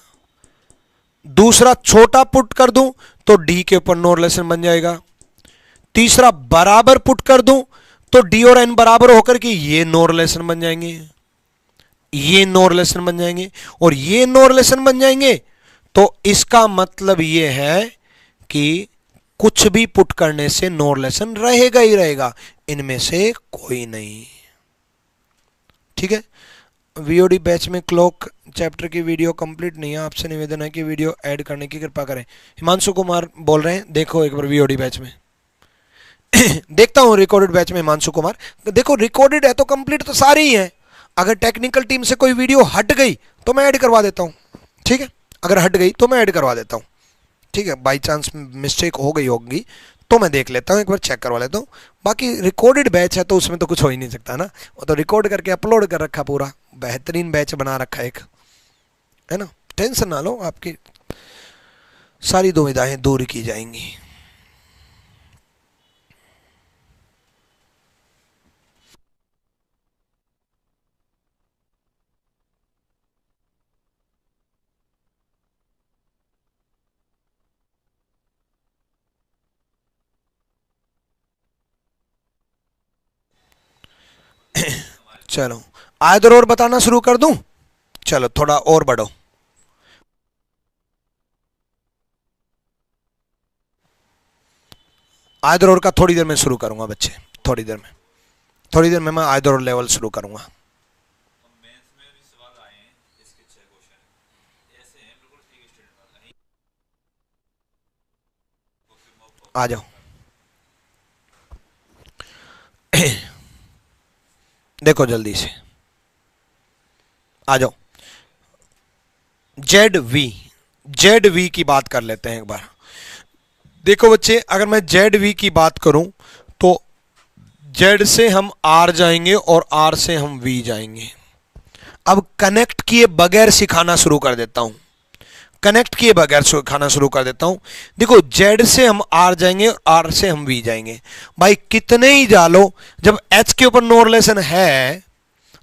दूसरा छोटा पुट कर दूं तो डी के ऊपर नो रिलेशन बन जाएगा, तीसरा बराबर पुट कर दूं तो डी और एन बराबर होकर के ये नो रिलेशन बन जाएंगे, ये नो रिलेशन बन जाएंगे, और ये नो रिलेशन बन जाएंगे। तो इसका मतलब ये है कि कुछ भी पुट करने से नो रिलेशन रहेगा ही रहेगा, इनमें से कोई नहीं। ठीक है, वीओडी बैच में क्लॉक चैप्टर की वीडियो कंप्लीट नहीं है, आपसे निवेदन है कि वीडियो ऐड करने की कृपा करें। हिमांशु कुमार बोल रहे हैं, देखो एक बार वीओडी बैच में देखता हूं रिकॉर्डेड बैच में। हिमांशु कुमार देखो, रिकॉर्डेड है तो कंप्लीट तो सारी ही है, अगर टेक्निकल टीम से कोई वीडियो हट गई तो मैं ऐड करवा देता हूं। ठीक है, अगर हट गई तो मैं ऐड करवा देता हूं। ठीक है, बाई चांस मिस्टेक हो गई होगी तो मैं देख लेता हूं, एक बार चेक करवा लेता हूं। बाकी रिकॉर्डेड बैच है तो उसमें तो कुछ हो ही नहीं सकता ना, वो तो रिकॉर्ड करके अपलोड कर रखा, पूरा बेहतरीन बैच बना रखा एक, है ना। टेंशन ना लो, आपकी सारी दुविधाएं दूर की जाएंगी। चलो आयदर और बताना शुरू कर दूं, चलो थोड़ा और बढ़ो। आयदर और का थोड़ी देर में शुरू करूंगा बच्चे, थोड़ी देर में मैं आयदर और लेवल शुरू करूंगा। आ जाओ देखो जल्दी से आ जाओ। जेड वी की बात कर लेते हैं एक बार। देखो बच्चे, अगर मैं जेड वी की बात करूं तो जेड से हम आर जाएंगे और आर से हम वी जाएंगे। अब कनेक्ट किए बगैर सिखाना शुरू कर देता हूं, कनेक्ट किए बगैर सिखाना शुरू कर देता हूं। देखो जेड से हम आर जाएंगे और आर से हम वी जाएंगे। भाई कितने ही जा लो, जब एच के ऊपर नो रिलेशन है,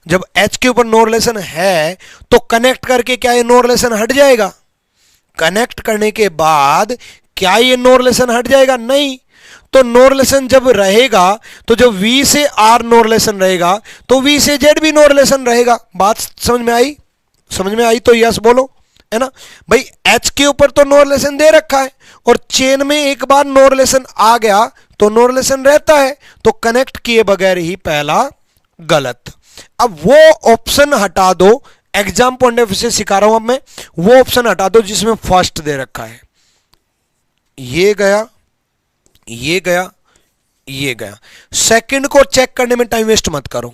जब एच के ऊपर नो रिलेशन है तो कनेक्ट करके क्या ये नो रिलेशन हट जाएगा? कनेक्ट करने के बाद क्या ये नो रिलेशन हट जाएगा? नहीं। तो नो रिलेशन जब रहेगा, तो जब V से R नो रिलेशन रहेगा तो V से Z भी नो रिलेशन रहेगा। बात समझ में आई? समझ में आई तो यस बोलो, है ना भाई। H के ऊपर तो नो रिलेशन दे रखा है और चेन में एक बार नो रिलेशन आ गया तो नो रिलेशन रहता है, तो कनेक्ट किए बगैर ही पहला गलत। अब वो ऑप्शन हटा दो, एग्जाम पॉइंट ऑफ व्यू से सिखा रहा हूं अब मैं, वो ऑप्शन हटा दो जिसमें फर्स्ट दे रखा है। ये गया, ये गया, ये गया। सेकंड को चेक करने में टाइम वेस्ट मत करो,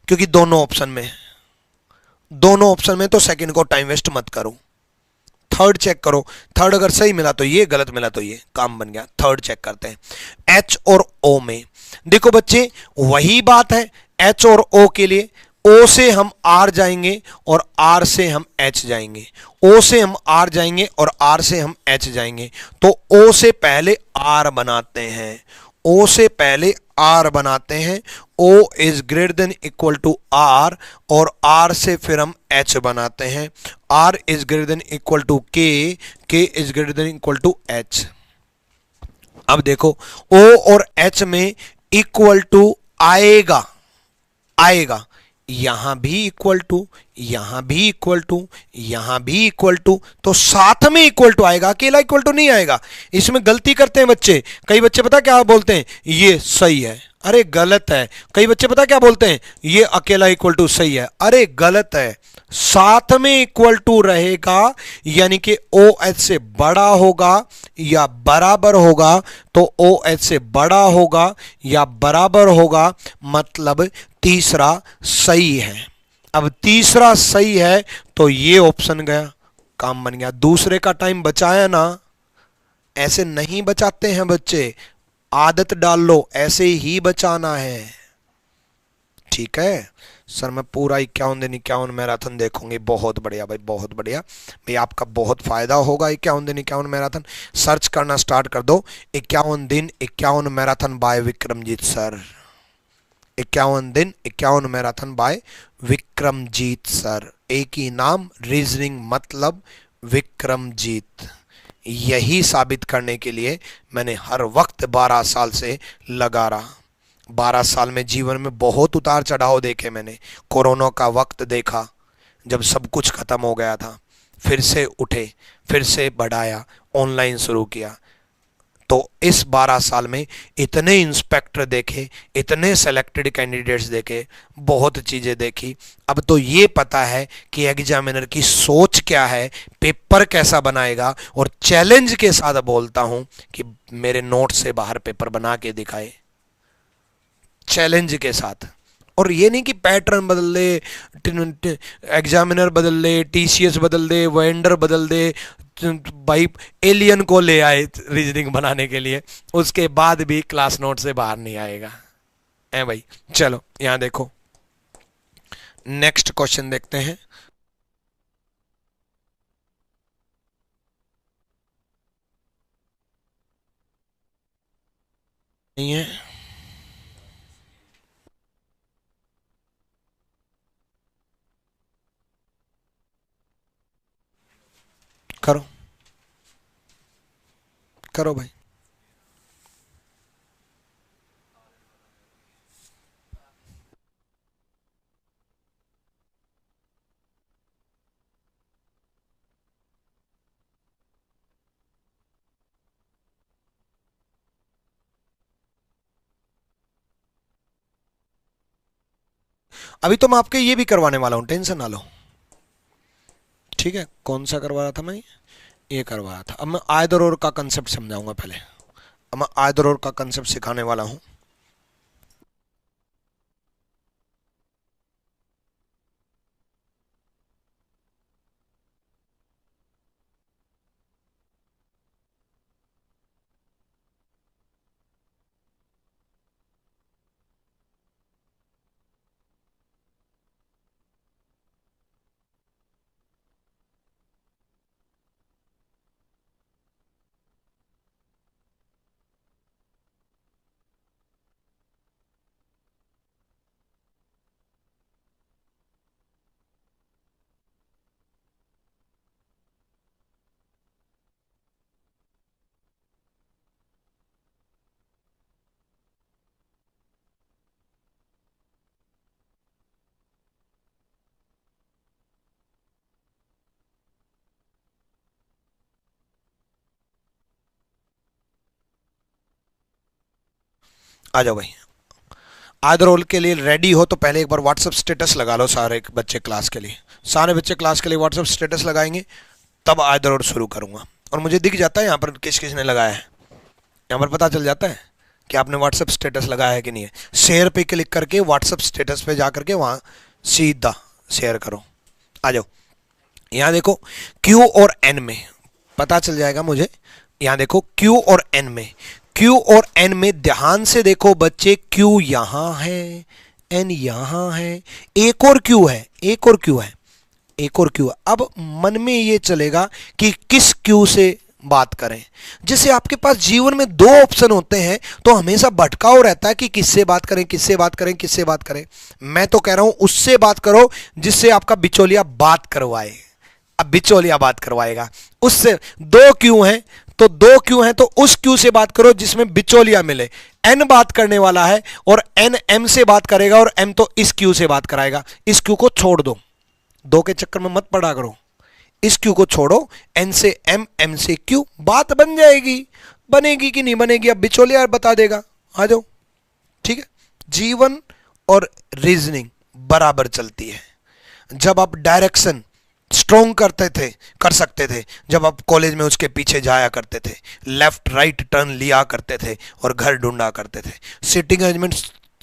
क्योंकि दोनों ऑप्शन में, दोनों ऑप्शन में तो सेकंड को टाइम वेस्ट मत करो। थर्ड चेक करो, थर्ड अगर सही मिला तो ये, गलत मिला तो ये, काम बन गया। थर्ड चेक करते हैं एच और ओ में। देखो बच्चे वही बात है, एच और ओ के लिए O से हम R जाएंगे और R से हम H जाएंगे, O से हम R जाएंगे और R से हम H जाएंगे। तो O से पहले R बनाते हैं, O से पहले R बनाते हैं, O is greater than equal to R, और R से फिर हम H बनाते हैं, R is greater than equal to K, K is greater than equal to H। अब देखो ओ और एच में इक्वल टू आएगा, आएगा, यहां भी इक्वल टू, यहां भी इक्वल टू, यहां भी इक्वल टू, तो साथ में इक्वल टू आएगा, अकेला इक्वल टू नहीं आएगा। इसमें गलती करते हैं बच्चे, कई बच्चे पता क्या बोलते हैं, ये सही है, अरे गलत है। कई बच्चे पता क्या बोलते हैं, ये अकेला इक्वल टू सही है, अरे गलत है। साथ में इक्वल टू रहेगा यानी कि ओ एच से बड़ा होगा या बराबर होगा, तो ओ एच से बड़ा होगा या बराबर होगा, मतलब तीसरा सही है। अब तीसरा सही है तो ये ऑप्शन गया, काम बन गया। दूसरे का टाइम बचाया ना, ऐसे नहीं बचाते हैं बच्चे, आदत डाल लो, ऐसे ही बचाना है, ठीक है। सर मैं पूरा 51 दिन 51 मैराथन देखूंगी, बहुत बढ़िया भाई, बहुत बढ़िया भाई, आपका बहुत फायदा होगा। 51 दिन 51 मैराथन सर्च करना स्टार्ट कर दो, 51 दिन 51 मैराथन बाय विक्रमजीत सर, 51 दिन 51 मैराथन बाय विक्रमजीत सर, एक ही नाम, रीजनिंग मतलब विक्रमजीत। यही साबित करने के लिए मैंने हर वक्त 12 साल से लगा रहा। 12 साल में जीवन में बहुत उतार चढ़ाव देखे मैंने। कोरोना का वक्त देखा जब सब कुछ खत्म हो गया था, फिर से उठे, फिर से बढ़ाया, ऑनलाइन शुरू किया। तो इस 12 साल में इतने इंस्पेक्टर देखे, इतने सेलेक्टेड कैंडिडेट्स देखे, बहुत चीज़ें देखी। अब तो ये पता है कि एग्जामिनर की सोच क्या है, पेपर कैसा बनाएगा, और चैलेंज के साथ बोलता हूं कि मेरे नोट से बाहर पेपर बना के दिखाए, चैलेंज के साथ। और ये नहीं कि पैटर्न बदल ले, एग्जामिनर बदल ले, टीसीएस बदल दे, वेंडर बदल दे, भाई एलियन को ले आए रीजनिंग बनाने के लिए, उसके बाद भी क्लास नोट से बाहर नहीं आएगा है भाई। चलो यहां देखो, नेक्स्ट क्वेश्चन देखते हैं। नहीं है, करो करो भाई। अभी तो मैं आपके ये भी करवाने वाला हूं, टेंशन ना लो, ठीक है। कौन सा करवा रहा था मैं, ये करवा रहा था। अब मैं आयदर और का कंसेप्ट समझाऊंगा पहले, अब मैं आयदर और का कंसेप्ट सिखाने वाला हूं। आ जाओ भाई, आयदर रोल के लिए रेडी हो तो पहले एक बार व्हाट्सएप स्टेटस लगा लो सारे बच्चे क्लास के लिए, सारे बच्चे क्लास के लिए व्हाट्सएप स्टेटस लगाएंगे, तब आयदर रोल शुरू करूंगा। और मुझे दिख जाता है यहाँ पर किस किस ने लगाया है, यहाँ पर पता चल जाता है कि आपने व्हाट्सएप स्टेटस लगाया है कि नहीं है। शेयर पे क्लिक करके व्हाट्सएप स्टेटस पे जा करके वहाँ सीधा शेयर करो। आ जाओ, यहाँ देखो Q और N में पता चल जाएगा मुझे। यहाँ देखो Q और N में, Q और N में ध्यान से देखो बच्चे, Q यहां है, N यहां है, एक और Q है, एक और Q है, एक और Q है। अब मन में ये चलेगा कि किस Q से बात करें। जैसे आपके पास जीवन में दो ऑप्शन होते हैं तो हमेशा भटकाव रहता है कि किससे बात करें, किससे बात करें, किससे बात करें। मैं तो कह रहा हूं उससे बात करो जिससे आपका बिचौलिया बात करवाए। अब बिचौलिया बात करवाएगा, उससे दो क्यों हैं तो दो क्यू हैं तो उस क्यू से बात करो जिसमें बिचौलिया मिले। एन बात करने वाला है और एन एम से बात करेगा और एम तो इस क्यू से बात कराएगा। इस क्यू को छोड़ दो, दो के चक्कर में मत पड़ा करो। इस क्यू को छोड़ो, एन से एम, एम से क्यू, बात बन जाएगी। बनेगी कि नहीं बनेगी अब बिचौलिया बता देगा। आ जाओ, ठीक है। जीवन और रीजनिंग बराबर चलती है। जब आप डायरेक्शन स्ट्रोंग करते थे, कर सकते थे, जब आप कॉलेज में उसके पीछे जाया करते थे, लेफ्ट राइट टर्न लिया करते थे और घर ढूंढा करते थे। सिटिंग अरेंजमेंट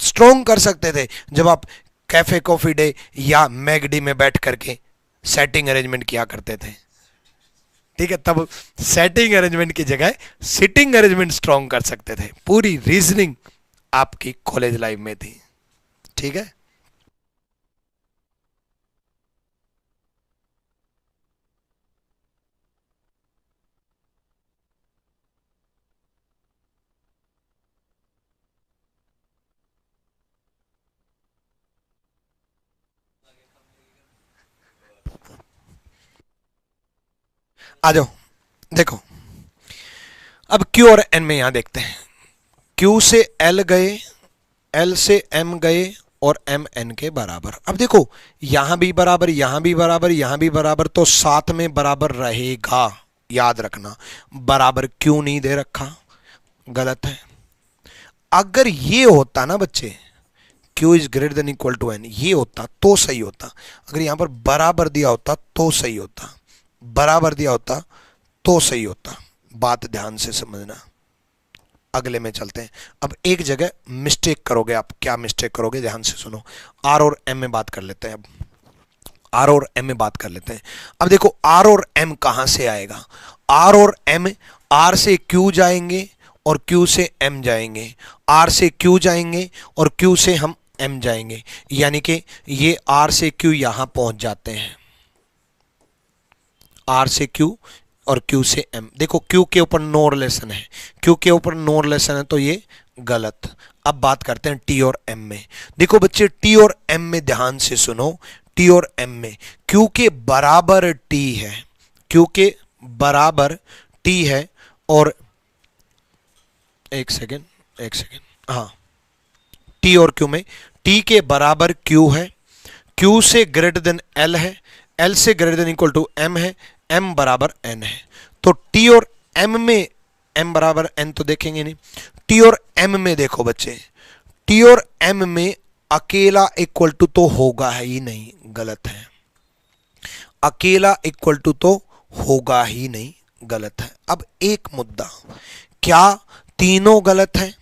स्ट्रोंग कर सकते थे जब आप कैफे कॉफी डे या मैगडी में बैठ करके सेटिंग अरेंजमेंट किया करते थे, ठीक है। तब सेटिंग अरेंजमेंट की जगह सिटिंग अरेंजमेंट स्ट्रोंग कर सकते थे। पूरी रीजनिंग आपकी कॉलेज लाइफ में थी, ठीक है। आ जाओ, देखो अब क्यू और एन में यहां देखते हैं। क्यू से एल गए, एल से एम गए और एम एन के बराबर। अब देखो यहां भी बराबर, यहां भी बराबर, यहां भी बराबर, तो साथ में बराबर रहेगा। याद रखना, बराबर क्यों नहीं दे रखा, गलत है। अगर ये होता ना बच्चे, Q is greater than equal to N, ये होता तो सही होता। अगर यहां पर बराबर दिया होता तो सही होता, बराबर दिया होता तो सही होता। बात ध्यान से समझना। अगले में चलते हैं। अब एक जगह मिस्टेक करोगे आप, क्या मिस्टेक करोगे ध्यान से सुनो। आर और एम में बात कर लेते हैं। अब आर और एम में बात कर लेते हैं। अब देखो आर और एम कहां से आएगा। आर और एम, आर से क्यू जाएंगे और क्यू से एम जाएंगे, आर से क्यू जाएंगे और क्यू से हम एम जाएंगे, यानी कि ये आर से क्यू यहां पहुंच जाते हैं। आर से क्यू और क्यू से एम। देखो क्यू के ऊपर नो रिलेशन है, क्यू के ऊपर नो रिलेशन है तो ये गलत। अब बात करते हैं टी और एम में। देखो बच्चे टी और एम में ध्यान से सुनो। टी और एम में क्यू के बराबर टी है, क्यू के बराबर टी है और एक सेकेंड, हाँ, टी और क्यू में टी के बराबर क्यू है, क्यू से ग्रेटर देन एल है, एल से greater than equal to M है, एम बराबर एन है। तो टी और एम में एम बराबर एन तो देखेंगे नहीं। टी और एम में देखो बच्चे, टी और एम में अकेला इक्वल टू तो होगा ही नहीं, गलत है। अकेला इक्वल टू तो होगा ही नहीं, गलत है। अब एक मुद्दा, क्या तीनों गलत है?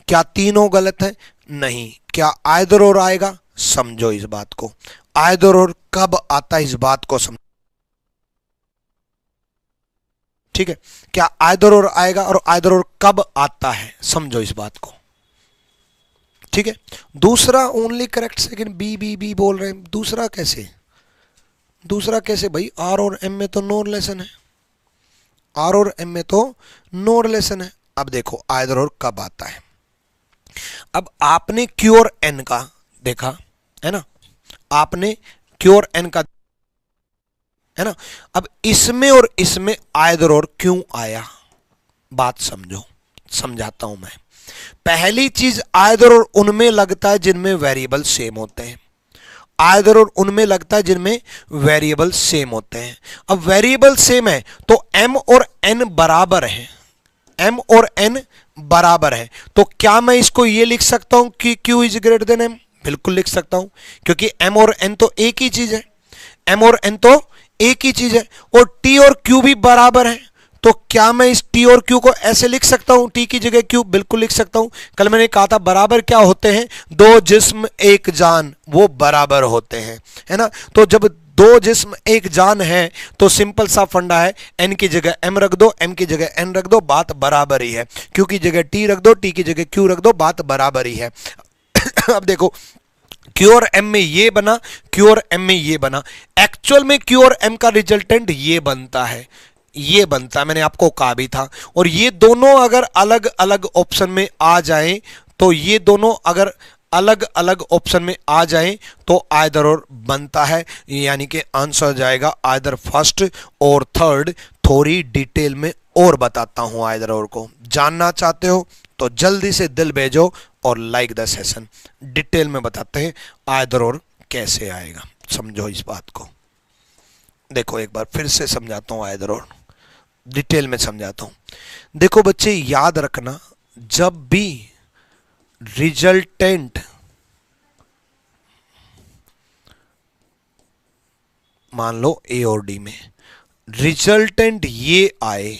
क्या तीनों गलत है? नहीं। क्या आइदर और आएगा? समझो इस बात को। आइदर और कब आता है इस बात को समझो, ठीक है। क्या आइदर और आएगा और आइदर और कब आता है, समझो इस बात को, ठीक है। दूसरा only correct second B B B बोल रहे हैं, दूसरा कैसे? दूसरा कैसे भाई? आर और एम में तो नो रिलेशन है, आर और एम में तो नो रिलेशन है। अब देखो आइदर और कब आता है। अब आपने क्यू और एन का देखा है ना, आपने क्यू और एन का है ना। अब इसमें और इसमें आइदर और क्यों आया, बात समझो, समझाता हूं मैं। पहली चीज, आइदर और उनमें लगता है जिनमें वेरिएबल सेम होते हैं। आइदर और उनमें लगता है जिनमें वेरिएबल सेम होते हैं। अब वेरिएबल सेम है तो एम और एन बराबर है, एम और एन बराबर है। तो क्या मैं इसको ये लिख सकता हूं कि Q is greater than M? बिल्कुल लिख सकता हूं, क्योंकि एम और एन तो एक ही चीज है, एम और एन तो एक ही चीज है। और टी और क्यू भी बराबर है, तो क्या मैं इस टी और क्यू को ऐसे लिख सकता हूं, टी की जगह क्यू? बिल्कुल लिख सकता हूं। कल मैंने कहा था बराबर क्या होते हैं? दो जिस्म एक जान, वो बराबर होते हैं, है ना। तो जब दो जिस्म एक जान है तो सिंपल सा फंडा है, एन की जगह एम रख दो, एम की जगह एन रख दो, बात बराबर ही है। क्यू की जगह टी रख दो, टी की जगह क्यू रख दो, बात बराबर ही है। अब देखो क्यू और एम में ये बना, क्यू और एम में ये बना। एक्चुअल में क्यू और एम का रिजल्टेंट ये बनता है, ये बनता है, मैंने आपको कहा भी था। और ये दोनों अगर अलग अलग ऑप्शन में आ जाएं, तो ये दोनों अगर अलग अलग ऑप्शन में आ जाएं तो आइदर और बनता है, यानी कि आंसर जाएगा आइदर फर्स्ट और थर्ड। थोड़ी डिटेल में और बताता हूं आइदर और को। जानना चाहते हो तो जल्दी से दिल भेजो और लाइक द सेशन। डिटेल में बताते हैं आइदर और कैसे आएगा, समझो इस बात को। देखो एक बार फिर से समझाता हूं आइदर और, डिटेल में समझाता हूं। देखो बच्चे याद रखना, जब भी रिजल्टेंट मान लो ए और डी में रिजल्टेंट ये आए,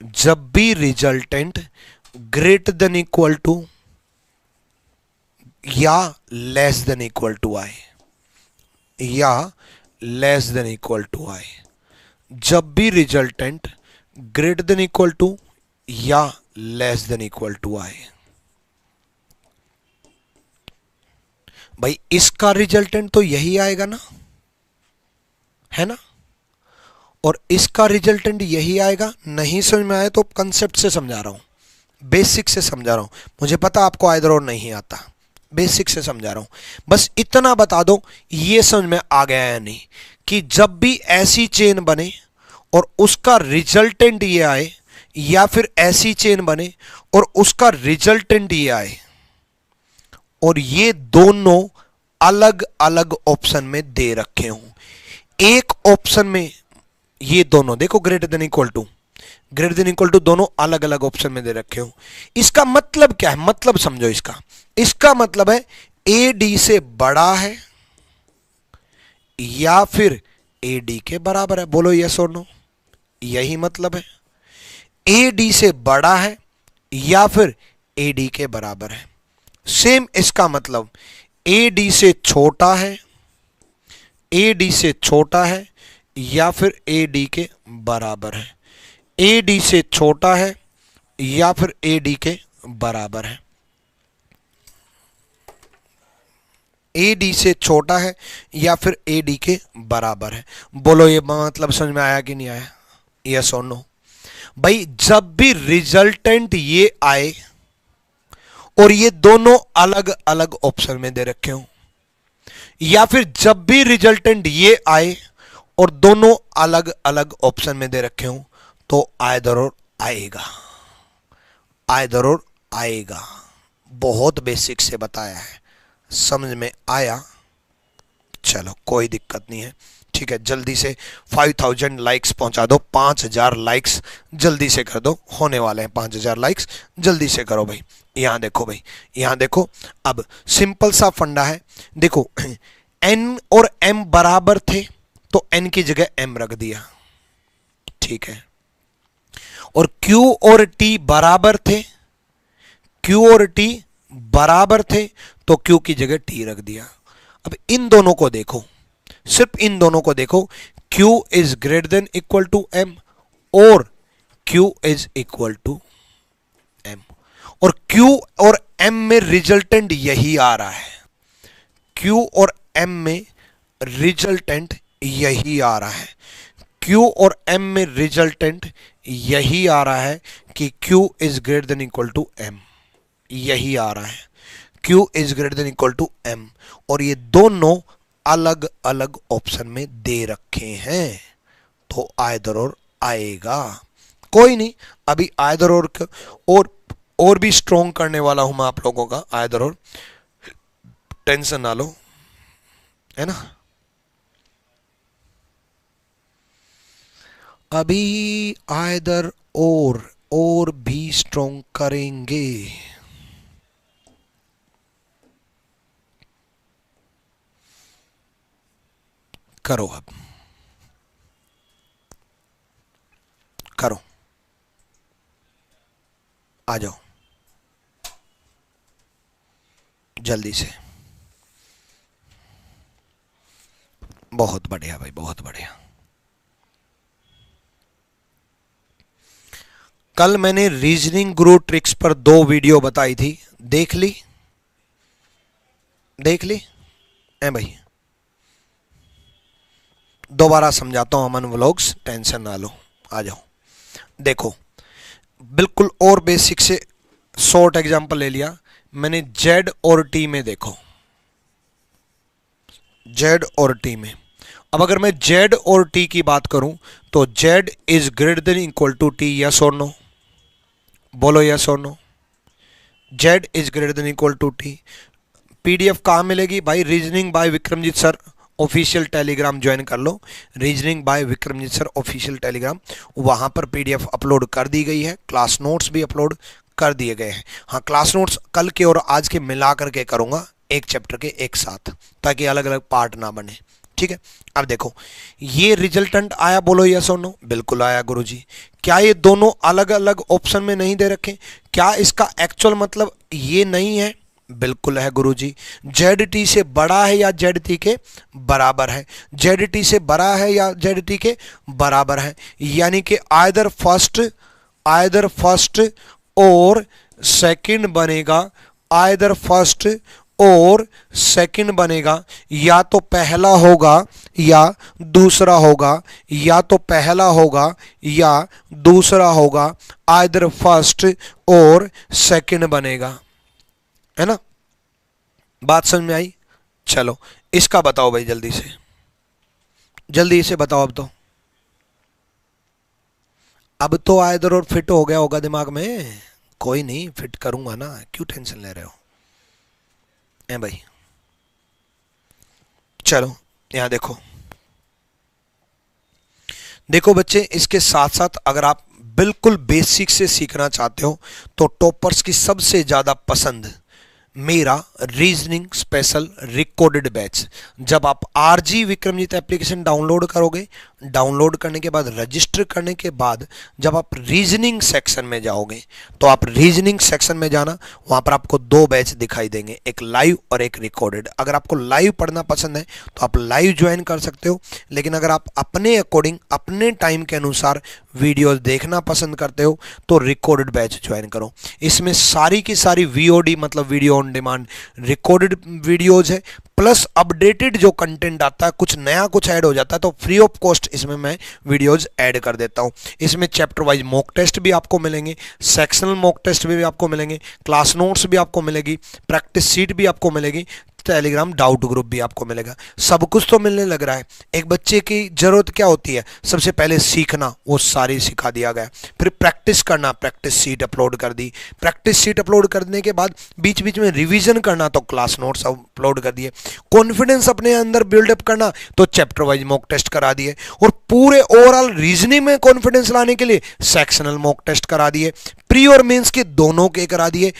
जब भी resultant greater than equal to या लेस देन इक्वल टू आए, या लेस देन इक्वल टू आए, जब भी resultant greater than equal to या लेस देन इक्वल टू आए, भाई इसका रिजल्टेंट तो यही आएगा ना, है ना, और इसका रिजल्टेंट यही आएगा। नहीं समझ में आए तो कंसेप्ट से समझा रहा हूं, बेसिक से समझा रहा हूं। मुझे पता आपको आइदर और नहीं आता, बेसिक से समझा रहा हूं। बस इतना बता दो ये समझ में आ गया या नहीं, कि जब भी ऐसी चेन बने और उसका रिजल्टेंट ये आए, या फिर ऐसी चेन बने और उसका रिजल्टेंट ये आए, और ये दोनों अलग अलग ऑप्शन में दे रखे हों। एक ऑप्शन में ये दोनों देखो greater than equal to, greater than equal to दोनों अलग अलग ऑप्शन में दे रखे हो। इसका मतलब क्या है, मतलब समझो इसका। इसका मतलब है ए डी से बड़ा है या फिर ए डी के बराबर है। बोलो यस और नो, यही मतलब है। ए डी से बड़ा है या फिर ए डी के बराबर है। सेम इसका मतलब ए डी से छोटा है, ए डी से छोटा है या फिर ए डी के बराबर है। ए डी से छोटा है या फिर ए डी के बराबर है। ए डी से छोटा है या फिर ए डी के बराबर है। बोलो ये मतलब समझ में आया कि नहीं आया, यस और नो। भाई जब भी रिजल्टेंट ये आए और ये दोनों अलग अलग ऑप्शन में दे रखे हो, या फिर जब भी रिजल्टेंट ये आए और दोनों अलग अलग ऑप्शन में दे रखे हो, तो आइदर और आएगा, आइदर और आएगा। बहुत बेसिक से बताया है, समझ में आया? चलो कोई दिक्कत नहीं है, ठीक है। जल्दी से 5000 लाइक्स पहुंचा दो, 5000 लाइक्स जल्दी से कर दो, होने वाले हैं 5000 लाइक्स, जल्दी से करो भाई। यहां देखो भाई, यहां देखो। अब सिंपल सा फंडा है, देखो n और m बराबर थे तो n की जगह m रख दिया, ठीक है। और q और t बराबर थे, q और t बराबर थे तो q की जगह t रख दिया। अब इन दोनों को देखो, सिर्फ इन दोनों को देखो, q is greater than equal to m और q is equal to m, और q और m में रिजल्टेंट यही आ रहा है, q और m में रिजल्टेंट यही आ रहा है, q और m में रिजल्टेंट यही आ रहा है कि q is greater than equal to m, यही आ रहा है, q is greater than equal to m, और ये दोनों अलग अलग ऑप्शन में दे रखे हैं, तो आइदर और आएगा। कोई नहीं, अभी आइदर और भी स्ट्रॉन्ग करने वाला हूं मैं आप लोगों का, आइदर और, टेंशन ना लो, है ना। अभी आइदर और भी स्ट्रॉन्ग करेंगे। करो अब, करो, आ जाओ जल्दी से। बहुत बढ़िया भाई, बहुत बढ़िया। कल मैंने रीजनिंग गुरु ट्रिक्स पर 2 वीडियो बताई थी, देख ली? देख ली है भाई? दोबारा समझाता हूं अमन व्लॉग्स, टेंशन ना लो, आ जाओ। देखो बिल्कुल और बेसिक से शॉर्ट एग्जांपल ले लिया मैंने, जेड और टी में देखो, जेड और टी में, अब अगर मैं z और t की बात करूं तो z is greater than equal to t, yes और नो, बोलो यस और no. z is greater than equal to t। PDF कहाँ मिलेगी भाई? Reasoning by Vikramjit sir official Telegram join कर लो, reasoning by Vikramjit sir official Telegram, वहां पर पीडीएफ अपलोड कर दी गई है, क्लास नोट्स भी अपलोड कर दिए गए हैं। हाँ, क्लास नोट्स कल के और आज के मिला करके करूंगा, एक चैप्टर के एक साथ, ताकि अलग अलग पार्ट ना बने। ठीक है, अब देखो ये रिजल्टेंट आया, बोलो यस और नो। बिल्कुल आया गुरुजी। क्या ये दोनों अलग अलग ऑप्शन में नहीं दे रखे? क्या इसका एक्चुअल मतलब ये नहीं है? बिल्कुल है गुरुजी। ZT से बड़ा है या ZT के बराबर है? ZT से बड़ा है या ZT के बराबर है, यानी कि आइदर फर्स्ट और सेकंड बनेगा, आइदर फर्स्ट और सेकंड बनेगा, या तो पहला होगा या दूसरा होगा, या तो पहला होगा या दूसरा होगा, आइदर फर्स्ट और सेकंड बनेगा, है ना? बात समझ में आई? चलो इसका बताओ भाई, जल्दी से, जल्दी से बताओ। अब तो आइदर और फिट हो गया होगा दिमाग में। कोई नहीं, फिट करूंगा ना, क्यों टेंशन ले रहे हो ए भाई? चलो यहां देखो, देखो बच्चे, इसके साथ साथ अगर आप बिल्कुल बेसिक से सीखना चाहते हो तो टॉपर्स की सबसे ज्यादा पसंद मेरा रीजनिंग स्पेशल रिकॉर्डेड बैच। जब आप आरजी विक्रमजीत एप्लीकेशन डाउनलोड करोगे, डाउनलोड करने के बाद रजिस्टर करने के बाद जब आप रीजनिंग सेक्शन में जाओगे, तो आप रीजनिंग सेक्शन में जाना, वहां पर आपको दो बैच दिखाई देंगे, एक लाइव और एक रिकॉर्डेड। अगर आपको लाइव पढ़ना पसंद है तो आप लाइव ज्वाइन कर सकते हो, लेकिन अगर आप अपने अकॉर्डिंग अपने टाइम के अनुसार वीडियोस देखना पसंद करते हो तो रिकॉर्डेड बैच ज्वाइन करो। इसमें सारी की सारी वीओडी मतलब video on demand recorded videos है, प्लस अपडेटेड जो कंटेंट आता है, कुछ नया कुछ ऐड हो जाता है तो फ्री ऑफ कॉस्ट इसमें मैं वीडियोज ऐड कर देता हूं। इसमें चैप्टर वाइज मॉक टेस्ट भी आपको मिलेंगे, सेक्शनल मॉक टेस्ट भी आपको मिलेंगे, क्लास नोट्स भी आपको मिलेगी, प्रैक्टिस सीट भी आपको मिलेगी, टेलीग्राम डाउट ग्रुप भी आपको मिलेगा। सब कुछ तो मिलने लग रहा है। एक बच्चे की जरूरत क्या होती है? सबसे पहले सीखना, वो सारी सिखा दिया गया। फिर प्रैक्टिस करना, प्रैक्टिस सीट अपलोड कर दी, प्रैक्टिस सीट अपलोड करने के बाद बीच बीच में रिवीजन करना तो क्लास नोट्स अपलोड कर दिए। कॉन्फिडेंस अपने अंदर बिल्डअप करना तो चैप्टर वाइज मॉक टेस्ट करा दिए, और पूरे ओवरऑल रीजनिंग में कॉन्फिडेंस लाने के लिए सेक्शनल मॉक टेस्ट करा दिए, प्री और मेंस के दोनों के करा दिए।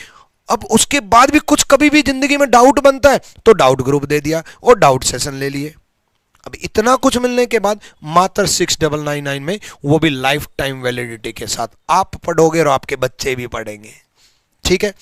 अब उसके बाद भी कुछ कभी भी जिंदगी में डाउट बनता है तो डाउट ग्रुप दे दिया और डाउट सेशन ले लिए। अब इतना कुछ मिलने के बाद मात्र 6999 में, वो भी लाइफ टाइम वैलिडिटी के साथ, आप पढ़ोगे और आपके बच्चे भी पढ़ेंगे। ठीक है,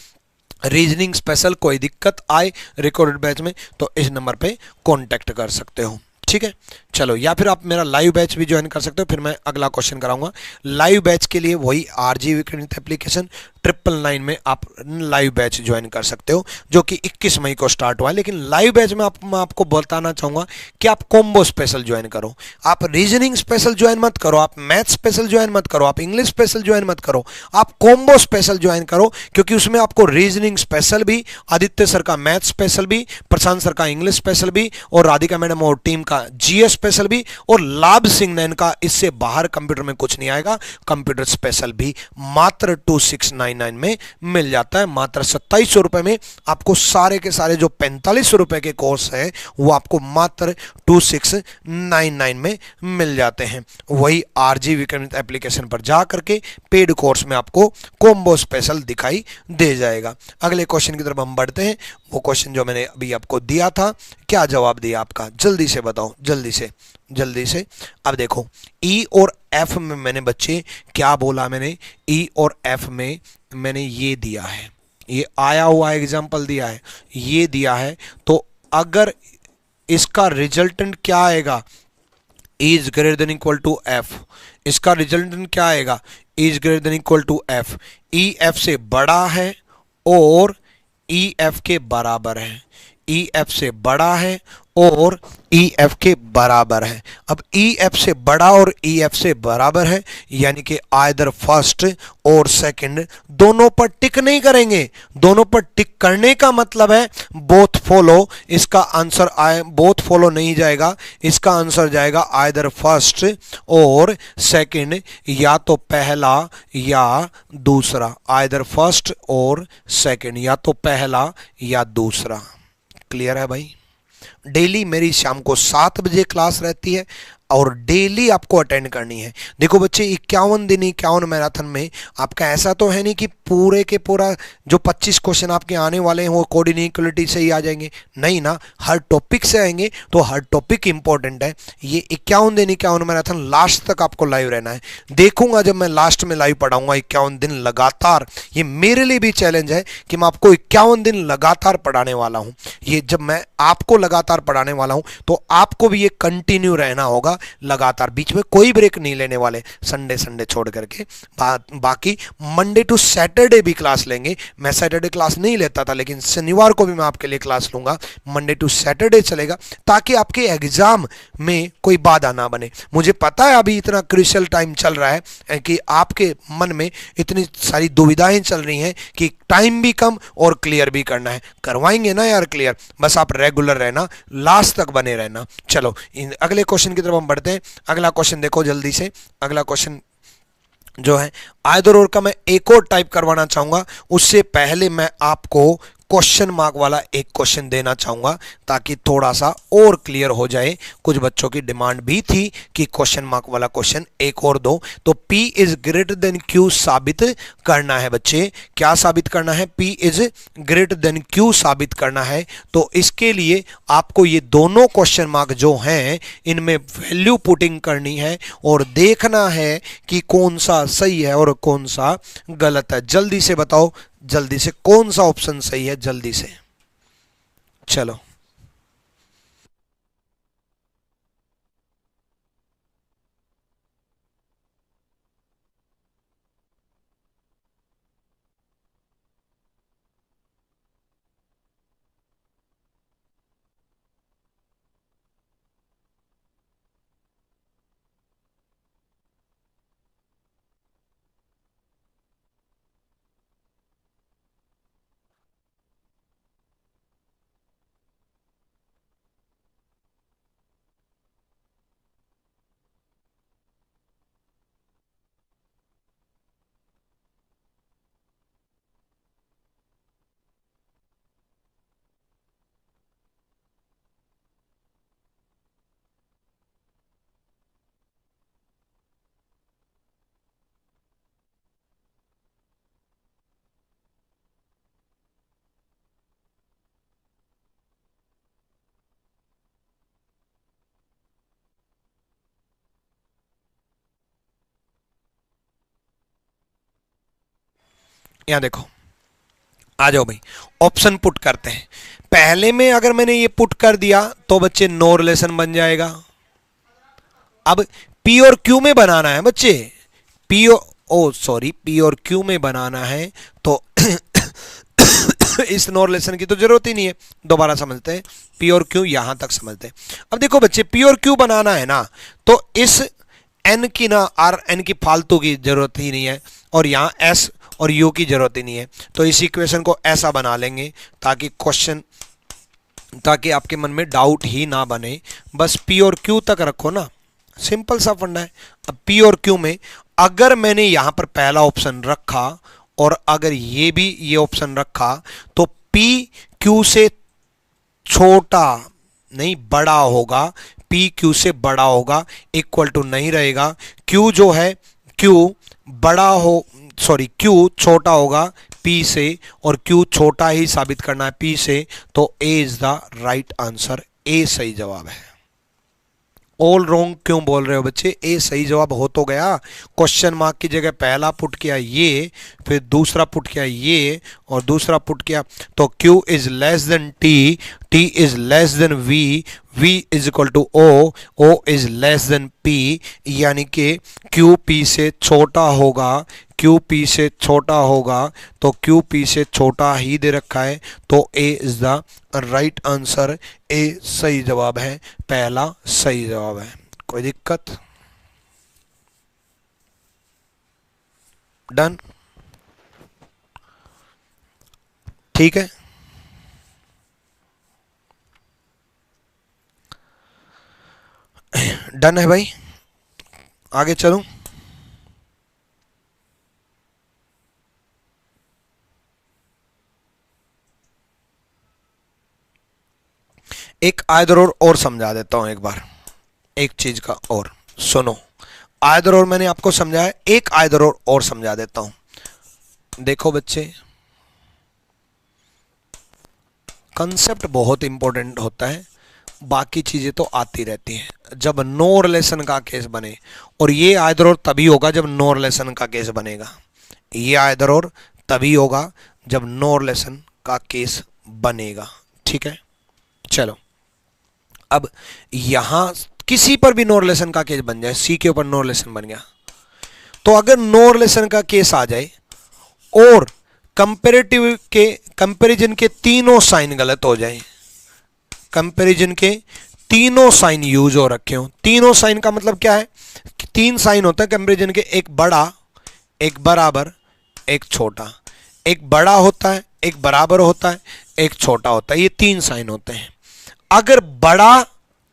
रीजनिंग स्पेशल कोई दिक्कत आए रिकॉर्डेड बैच में तो इस नंबर पे कांटेक्ट कर सकते हो। ठीक है, चलो, या फिर आप मेरा लाइव बैच भी ज्वाइन कर सकते हो। फिर मैं अगला क्वेश्चन कराऊंगा। लाइव बैच के लिए वही आरजी विक्रमजीत एप्लीकेशन 999 में आप लाइव बैच ज्वाइन कर सकते हो, जो कि 21 मई को स्टार्ट हुआ है। लेकिन लाइव बैच में मैं आपको बताना चाहूंगा कि आप कॉम्बो स्पेशल ज्वाइन करो। आप रीजनिंग स्पेशल ज्वाइन मत करो, आप मैथ स्पेशल ज्वाइन मत करो, आप इंग्लिश स्पेशल ज्वाइन मत करो, आप कॉम्बो स्पेशल ज्वाइन करो, क्योंकि उसमें आपको रीजनिंग स्पेशल भी, आदित्य सर का मैथ स्पेशल भी, प्रशांत सर का इंग्लिश स्पेशल भी, और राधिका मैडम और टीम का जीएस स्पेशल भी, और लाभ सिंह नैन का इससे बाहर कंप्यूटर में कुछ नहीं आएगा, कंप्यूटर स्पेशल भी मात्र 2699 में मिल जाता है। मात्र 2700 रुपए में आपको सारे के सारे जो 4500 रुपए के कोर्स है वो आपको मात्र 2699 में मिल जाते हैं। वही आरजी विक्रमजीत एप्लीकेशन पर जा करके पेड कोर्स में आपको कॉम्बो स्पेशल दिखाई दे जाएगा। अगले क्वेश्चन की तरफ हम बढ़ते हैं। वो क्वेश्चन जो मैंने अभी आपको दिया था, क्या जवाब दिया आपका? जल्दी से बताओ, जल्दी से, जल्दी से। अब देखो, ई और एफ में मैंने बच्चे क्या बोला? मैंने ई और एफ में मैंने ये दिया है, ये आया हुआ एग्जाम्पल दिया है, ये दिया है। तो अगर इसका रिजल्टेंट क्या आएगा? Is greater than equal to F. इसका रिजल्टेंट क्या आएगा? Is greater than equal to F. E F से बड़ा है और ई एफ के बराबर है, ई एफ से बड़ा है और ई एफ के बराबर है। अब ई एफ से बड़ा और ई एफ से बराबर है, यानी कि आइदर फर्स्ट और सेकंड दोनों पर टिक नहीं करेंगे। दोनों पर टिक करने का मतलब है बोथ फॉलो। इसका आंसर आए, बोथ फॉलो नहीं जाएगा, इसका आंसर जाएगा आइदर फर्स्ट और सेकंड, या तो पहला या दूसरा। आइदर फर्स्ट और सेकंड, या तो पहला या दूसरा। क्लियर है भाई? डेली मेरी शाम को 7 बजे क्लास रहती है और डेली आपको अटेंड करनी है। देखो बच्चे, 51 दिन 51 मैराथन में आपका ऐसा तो है नहीं कि पूरे के पूरा जो 25 क्वेश्चन आपके आने वाले हैं वो कोऑर्डिनेट इक्वलिटी से ही आ जाएंगे, नहीं ना, हर टॉपिक से आएंगे, तो हर टॉपिक इंपॉर्टेंट है। ये 51 दिन 51 मैराथन लास्ट तक आपको लाइव रहना है। देखूंगा जब मैं लास्ट में लाइव पढ़ाऊंगा 51 दिन लगातार। ये मेरे लिए भी चैलेंज है कि मैं आपको 51 दिन लगातार पढ़ाने वाला हूं। ये जब मैं आपको लगातार पढ़ाने वाला हूं तो आपको भी ये कंटिन्यू रहना होगा लगातार, बीच में कोई ब्रेक नहीं लेने वाले, संडे संडे छोड़ करके। बाकी मंडे टू सैटरडे भी क्लास लेंगे। मैं सैटरडे क्लास नहीं लेता था, लेकिन शनिवार को भी मैं आपके लिए क्लास लूंगा। मंडे टू सैटरडे चलेगा ताकि आपके एग्जाम में कोई बाधा ना बने। मुझे पता है अभी इतना क्रूशियल टाइम चल रहा है कि आपके मन में इतनी सारी दुविधाएं चल रही हैं कि टाइम भी कम और क्लियर भी करना है। करवाएंगे ना यार क्लियर, बस आप रेगुलर रहना, लास्ट तक बने रहना। चलो अगले क्वेश्चन की तरफ हम बढ़ते हैं। अगला क्वेश्चन देखो जल्दी से। अगला क्वेश्चन जो है आइदर और का मैं एक और टाइप करवाना चाहूंगा। उससे पहले मैं आपको क्वेश्चन मार्क वाला एक क्वेश्चन देना चाहूंगा ताकि थोड़ा सा और क्लियर हो जाए। कुछ बच्चों की डिमांड भी थी कि क्वेश्चन मार्क वाला क्वेश्चन एक और दो। तो P is greater then Q साबित करना है बच्चे। क्या साबित करना है? P is greater then Q साबित करना है। तो इसके लिए आपको ये दोनों क्वेश्चन मार्क जो हैं इनमें वैल्यू पुटिंग करनी है और देखना है कि कौन सा सही है और कौन सा गलत है। जल्दी से बताओ, जल्दी से कौन सा ऑप्शन सही है, जल्दी से चलो। यहां देखो, आ जाओ भाई, ऑप्शन पुट करते हैं। पहले में अगर मैंने ये पुट कर दिया तो बच्चे नो रिलेशन बन जाएगा। अब P और Q में बनाना है बच्चे, P और Q में बनाना है तो इस नो रिलेशन की तो जरूरत ही नहीं है। दोबारा समझते हैं, P और Q यहां तक समझते हैं। अब देखो बच्चे, P और Q बनाना है ना, तो इस N की ना Rn की फालतू की जरूरत ही नहीं है और यहां S और U की जरूरत ही नहीं है। तो इस इक्वेशन को ऐसा बना लेंगे ताकि आपके मन में डाउट ही ना बने। बस P और Q तक रखो ना, सिंपल सा फंडा है। अब P और Q में अगर मैंने यहां पर पहला ऑप्शन रखा और अगर ये ऑप्शन रखा तो P Q से छोटा नहीं बड़ा होगा, P Q से बड़ा होगा, इक्वल टू नहीं रहेगा। Q जो है Q छोटा होगा P से और Q छोटा ही साबित करना है P से। तो A is the right answer, A सही जवाब है। ऑल रॉन्ग क्यों बोल रहे हो बच्चे? ए सही जवाब हो तो गया। क्वेश्चन मार्क की जगह पहला पुट किया ये, फिर दूसरा पुट किया ये और दूसरा पुट किया, तो Q is less than T, T is less than V, V is equal to O, O is less than P, यानी कि Q P से छोटा होगा, क्यू पी से छोटा होगा तो क्यू पी से छोटा ही दे रखा है, तो ए इज द राइट आंसर। ए सही जवाब है, पहला सही जवाब है। कोई दिक्कत? डन, ठीक है। डन है भाई, आगे चलूं? एक आयतरोर और समझा देता हूं एक बार, एक चीज का और सुनो। आयतरोर मैंने आपको समझाया, एक आयतरोर और समझा देता हूं। देखो बच्चे, कंसेप्ट बहुत इंपॉर्टेंट होता है, बाकी चीजें तो आती रहती हैं। जब नो रिलेशन का केस बने, और ये आयतरोर तभी होगा जब नो रिलेशन का केस बनेगा, ये आयतरोर तभी होगा जब नो रिलेशन का केस बनेगा। ठीक है, चलो अब यहां किसी पर भी नो रिलेशन का केस बन जाए, सी के ऊपर नो रिलेशन बन गया, तो अगर नो रिलेशन का केस आ जाए और कंपेरेटिव के कंपैरिजन के तीनों साइन गलत हो जाए, कंपैरिजन के तीनों साइन यूज हो रखे हो। तीनों साइन का मतलब क्या है कि तीन साइन होता है कंपैरिजन के, एक बड़ा, एक बराबर, एक छोटा। एक बड़ा होता है, एक बराबर होता है, एक छोटा होता है, ये तीन साइन होते हैं। अगर बड़ा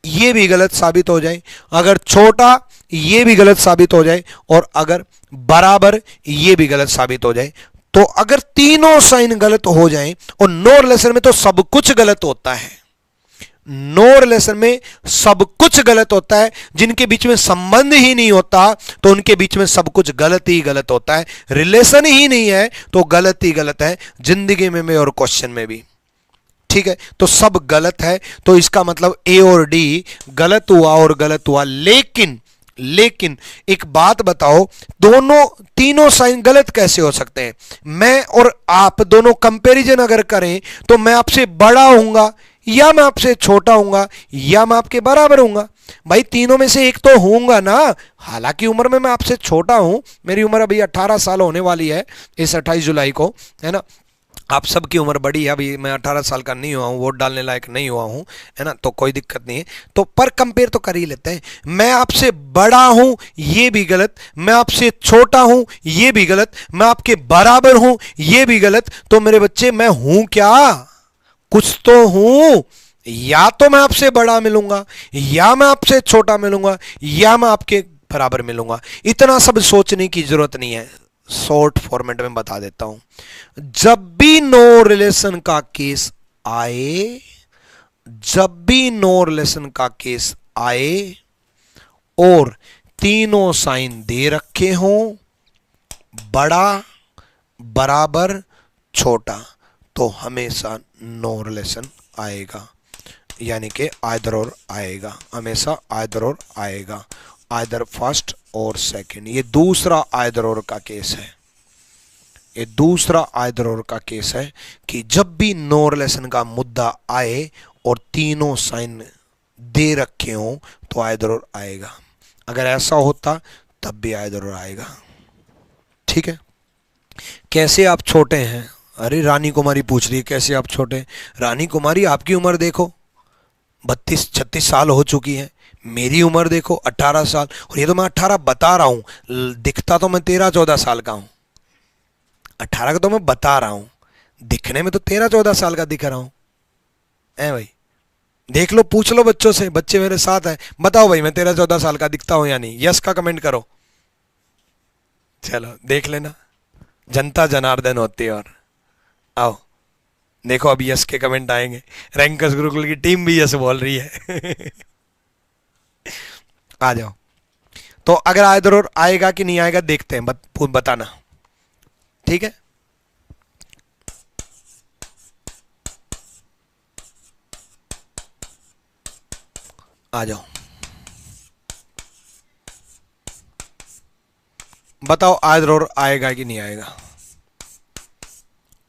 ये भी गलत साबित हो जाए, अगर छोटा ये भी गलत साबित हो जाए, और अगर बराबर ये भी गलत साबित हो जाए, तो अगर तीनों साइन गलत हो जाएं, और नो रिलेशन में तो सब कुछ गलत होता है, नो रिलेशन में सब कुछ गलत होता है, जिनके बीच में संबंध ही नहीं होता तो उनके बीच में सब कुछ गलत ही गलत होता है। रिलेशन ही नहीं है तो गलत ही गलत है, जिंदगी में भी और क्वेश्चन में भी। ठीक है, तो सब गलत है, तो इसका मतलब ए और डी गलत हुआ और गलत हुआ। लेकिन एक बात बताओ, दोनों तीनों साइन गलत कैसे हो सकते हैं? मैं और आप दोनों कंपैरिजन अगर करें तो मैं आपसे बड़ा हूंगा, या मैं आपसे छोटा हूंगा, या मैं आपके बराबर हूंगा। भाई तीनों में से एक तो होऊंगा ना। हालांकि उम्र में मैं आपसे छोटा हूं, मेरी उम्र अभी 18 साल होने वाली है इस 28 जुलाई को, है ना। आप सबकी उम्र बड़ी है, अभी मैं 18 साल का नहीं हुआ हूँ, वोट डालने लायक नहीं हुआ हूँ, है ना, तो कोई दिक्कत नहीं है। तो पर कंपेयर तो कर ही लेते हैं। मैं आपसे बड़ा हूं ये भी गलत, मैं आपसे छोटा हूं ये भी गलत, मैं आपके बराबर हूं ये भी गलत। तो मेरे बच्चे मैं हूं क्या? कुछ तो हूं। या तो मैं आपसे बड़ा मिलूंगा, या मैं आपसे छोटा मिलूंगा, या मैं आपके बराबर मिलूंगा। इतना सब सोचने की जरूरत नहीं है, शॉर्ट फॉर्मेट में बता देता हूं। जब भी नो रिलेशन का केस आए, जब भी नो रिलेशन का केस आए और तीनों साइन दे रखे हों, बड़ा, बराबर, छोटा, तो हमेशा नो रिलेशन आएगा, यानी कि आइदर और आएगा, हमेशा आइदर और आएगा, आइदर फर्स्ट और सेकंड। ये दूसरा आइदर और का केस है, ये दूसरा आइदर और का केस है कि जब भी नो रिलेशन का मुद्दा आए और तीनों साइन दे रखे हों तो आइदर और आएगा। अगर ऐसा होता तब भी आइदर और आएगा। ठीक है, कैसे आप छोटे हैं? अरे रानी कुमारी पूछ रही है कैसे आप छोटे हैं। रानी कुमारी आपकी उम्र देखो, 32-36 साल हो चुकी है। मेरी उम्र देखो 18 साल, और ये तो मैं 18 बता रहा हूं, दिखता तो मैं 13-14 साल का हूं। 18 का तो मैं बता रहा हूं, दिखने में तो 13-14 साल का दिख रहा हूं। है भाई, देख लो, पूछ लो बच्चों से, बच्चे मेरे साथ हैं। बताओ भाई मैं 13-14 साल का दिखता हूं या नहीं? यस का कमेंट करो। चलो देख लेना, जनता जनार्दन होती है। और आओ देखो अब यस के कमेंट आएंगे। रैंकर्स गुरुकुल की टीम भी यस बोल रही है। आ जाओ। तो अगर आइदर और आएगा कि नहीं आएगा देखते हैं, बताना। ठीक है, आ जाओ, बताओ आइदर और आएगा कि नहीं आएगा,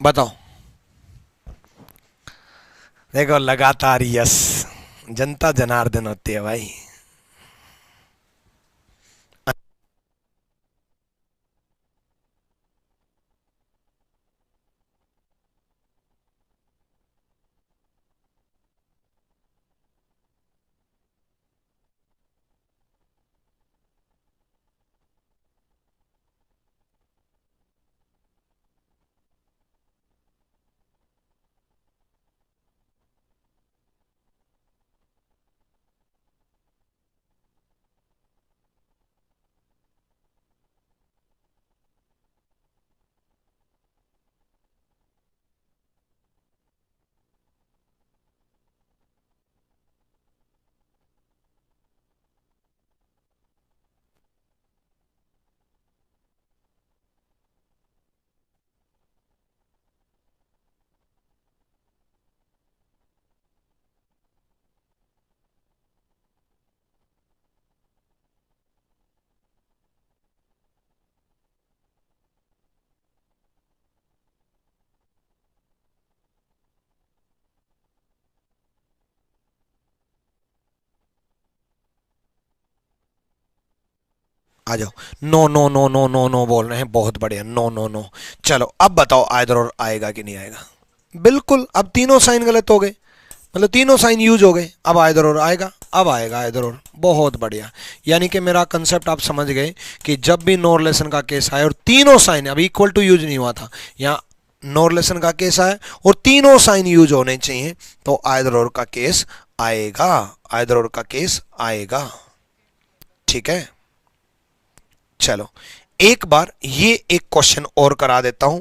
बताओ। देखो लगातार यस, जनता जनार्दन होती है भाई। आ जाओ। No no no no no no बोल रहे हैं, बहुत बढ़िया, नो नो नो। चलो अब बताओ आइदर और आएगा कि नहीं आएगा। बिल्कुल, अब तीनों साइन गलत हो गए, मतलब तीनों साइन यूज हो गए, अब आइदर और आएगा, अब आएगा आइदर और। बहुत बढ़िया, यानी कि मेरा कंसेप्ट आप समझ गए कि जब भी नो रिलेशन का केस आए और तीनों साइन, अब इक्वल टू यूज नहीं हुआ था, यहाँ नो रिलेशन का केस आए और तीनों साइन यूज होने चाहिए तो आइदर और का केस आएगा, आइदर और का केस आएगा। ठीक है, चलो एक बार ये एक क्वेश्चन और करा देता हूं,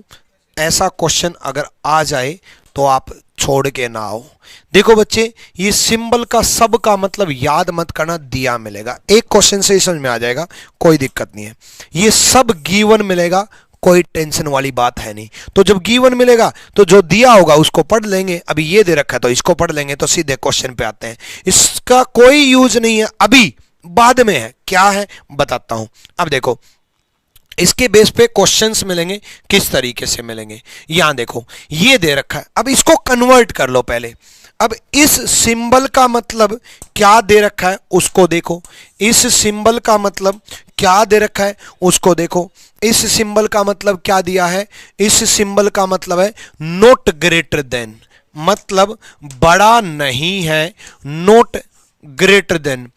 ऐसा क्वेश्चन अगर आ जाए तो आप छोड़ के ना आओ। देखो बच्चे, ये सिंबल का सब का मतलब याद मत करना, दिया मिलेगा, एक क्वेश्चन से ही समझ में आ जाएगा, कोई दिक्कत नहीं है। ये सब गिवन मिलेगा, कोई टेंशन वाली बात है नहीं। तो जब गिवन मिलेगा तो जो दिया होगा उसको पढ़ लेंगे, अभी ये दे रखा है तो इसको पढ़ लेंगे, तो सीधे क्वेश्चन पे आते हैं। इसका कोई यूज नहीं है, अभी बाद में है। क्या है बताता हूं। अब देखो, इसके बेस पे क्वेश्चंस मिलेंगे, किस तरीके से मिलेंगे। यहां देखो ये दे रखा है, अब इसको कन्वर्ट कर लो पहले। अब इस सिंबल का मतलब क्या दे रखा है उसको देखो, इस सिंबल का मतलब क्या दे रखा है उसको देखो। इस सिंबल का मतलब क्या दिया है, इस सिंबल का मतलब है नॉट ग्रेटर देन, मतलब बड़ा नहीं है, नॉट ग्रेटर देन,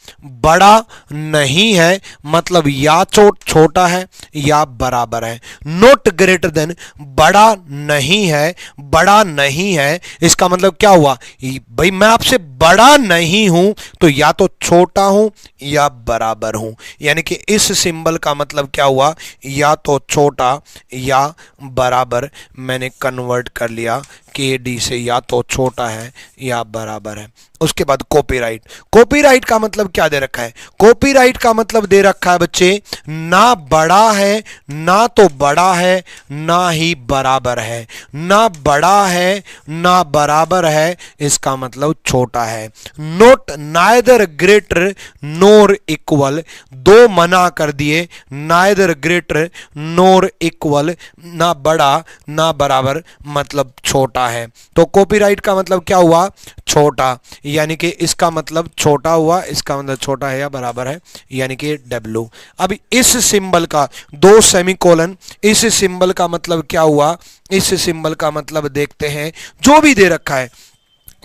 बड़ा नहीं है मतलब या छोटा है या बराबर है। नॉट ग्रेटर देन, बड़ा नहीं है, बड़ा नहीं है, इसका मतलब क्या हुआ भाई, मैं आपसे बड़ा नहीं हूं तो या तो छोटा हूं या बराबर हूं। यानी कि इस सिंबल का मतलब क्या हुआ, या तो छोटा या बराबर। मैंने कन्वर्ट कर लिया के डी से, या तो छोटा है या बराबर है। उसके बाद कॉपीराइट, कॉपीराइट का मतलब क्या दे रखा है, कॉपीराइट का मतलब दे रखा है बच्चे, ना बड़ा है ना तो बड़ा है ना ही बराबर है, ना बड़ा है ना बराबर है, इसका मतलब छोटा है। नोट नाइदर ग्रेटर नोर इक्वल, दो मना कर दिए, नाइदर ग्रेटर नोर इक्वल, ना बड़ा ना बराबर मतलब छोटा है। तो कॉपीराइट का मतलब क्या हुआ, छोटा, यानी कि इसका मतलब छोटा हुआ, इसका मतलब छोटा है या बराबर है, यानी कि डब्ल्यू। अब इस सिंबल का दो सेमीकोलन, इस सिंबल का मतलब क्या हुआ, इस सिंबल का मतलब देखते हैं, जो भी दे रखा है,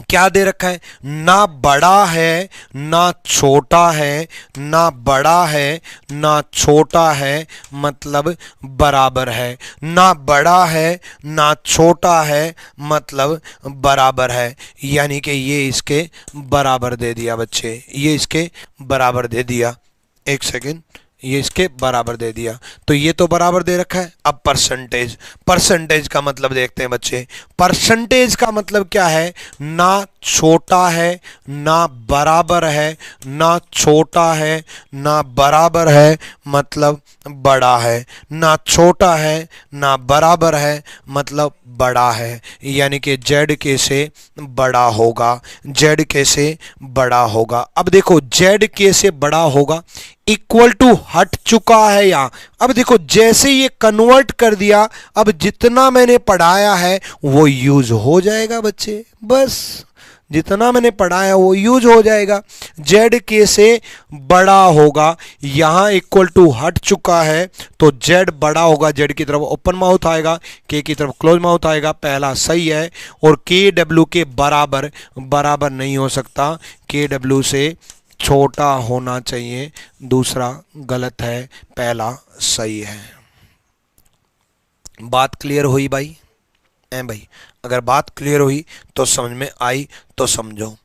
क्या दे रखा है, ना बड़ा है ना छोटा है, ना बड़ा है ना छोटा है मतलब बराबर है, ना बड़ा है ना छोटा है मतलब बराबर है। यानी कि ये इसके बराबर दे दिया बच्चे, ये इसके बराबर दे दिया। एक सेकेंड, ये इसके बराबर दे दिया, तो ये तो बराबर दे रखा है। अब परसेंटेज, परसेंटेज का मतलब देखते हैं बच्चे। परसेंटेज का मतलब क्या है, ना छोटा है ना बराबर है, ना छोटा है ना बराबर है मतलब बड़ा है, ना छोटा है ना बराबर है मतलब बड़ा है। यानी कि जेड के से बड़ा होगा, जेड के से बड़ा होगा। अब देखो जेड के से बड़ा होगा, इक्वल टू हट चुका है यहाँ। अब देखो जैसे ये कन्वर्ट कर दिया, अब जितना मैंने पढ़ाया है वो यूज हो जाएगा बच्चे, बस जितना मैंने पढ़ाया वो यूज हो जाएगा। जेड के से बड़ा होगा, यहाँ इक्वल टू हट चुका है तो जेड बड़ा होगा, जेड की तरफ ओपन माउथ आएगा, के की तरफ क्लोज माउथ आएगा, पहला सही है। और के डब्ल्यू के बराबर, बराबर नहीं हो सकता, के डब्ल्यू से छोटा होना चाहिए, दूसरा गलत है, पहला सही है। बात क्लियर हुई भाई? भाई अगर बात क्लियर हुई तो समझ में आई तो समझो।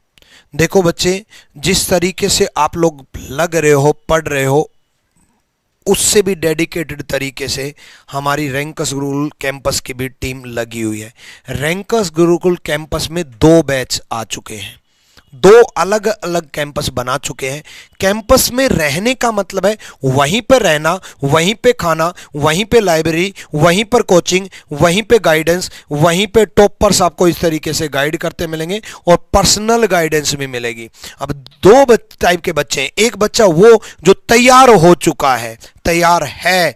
देखो बच्चे, जिस तरीके से आप लोग लग रहे हो, पढ़ रहे हो, उससे भी डेडिकेटेड तरीके से हमारी रैंकस गुरुकुल कैंपस की भी टीम लगी हुई है। रैंकस गुरुकुल कैंपस में 2 बैच आ चुके हैं, 2 अलग अलग कैंपस बना चुके हैं। कैंपस में रहने का मतलब है वहीं पर रहना, वहीं पे खाना, वहीं पे लाइब्रेरी, वहीं पर कोचिंग, वहीं पे गाइडेंस, वहीं पे टॉपर्स आपको इस तरीके से गाइड करते मिलेंगे और पर्सनल गाइडेंस भी मिलेगी। अब 2 टाइप के बच्चे हैं, एक बच्चा वो जो तैयार हो चुका है, तैयार है,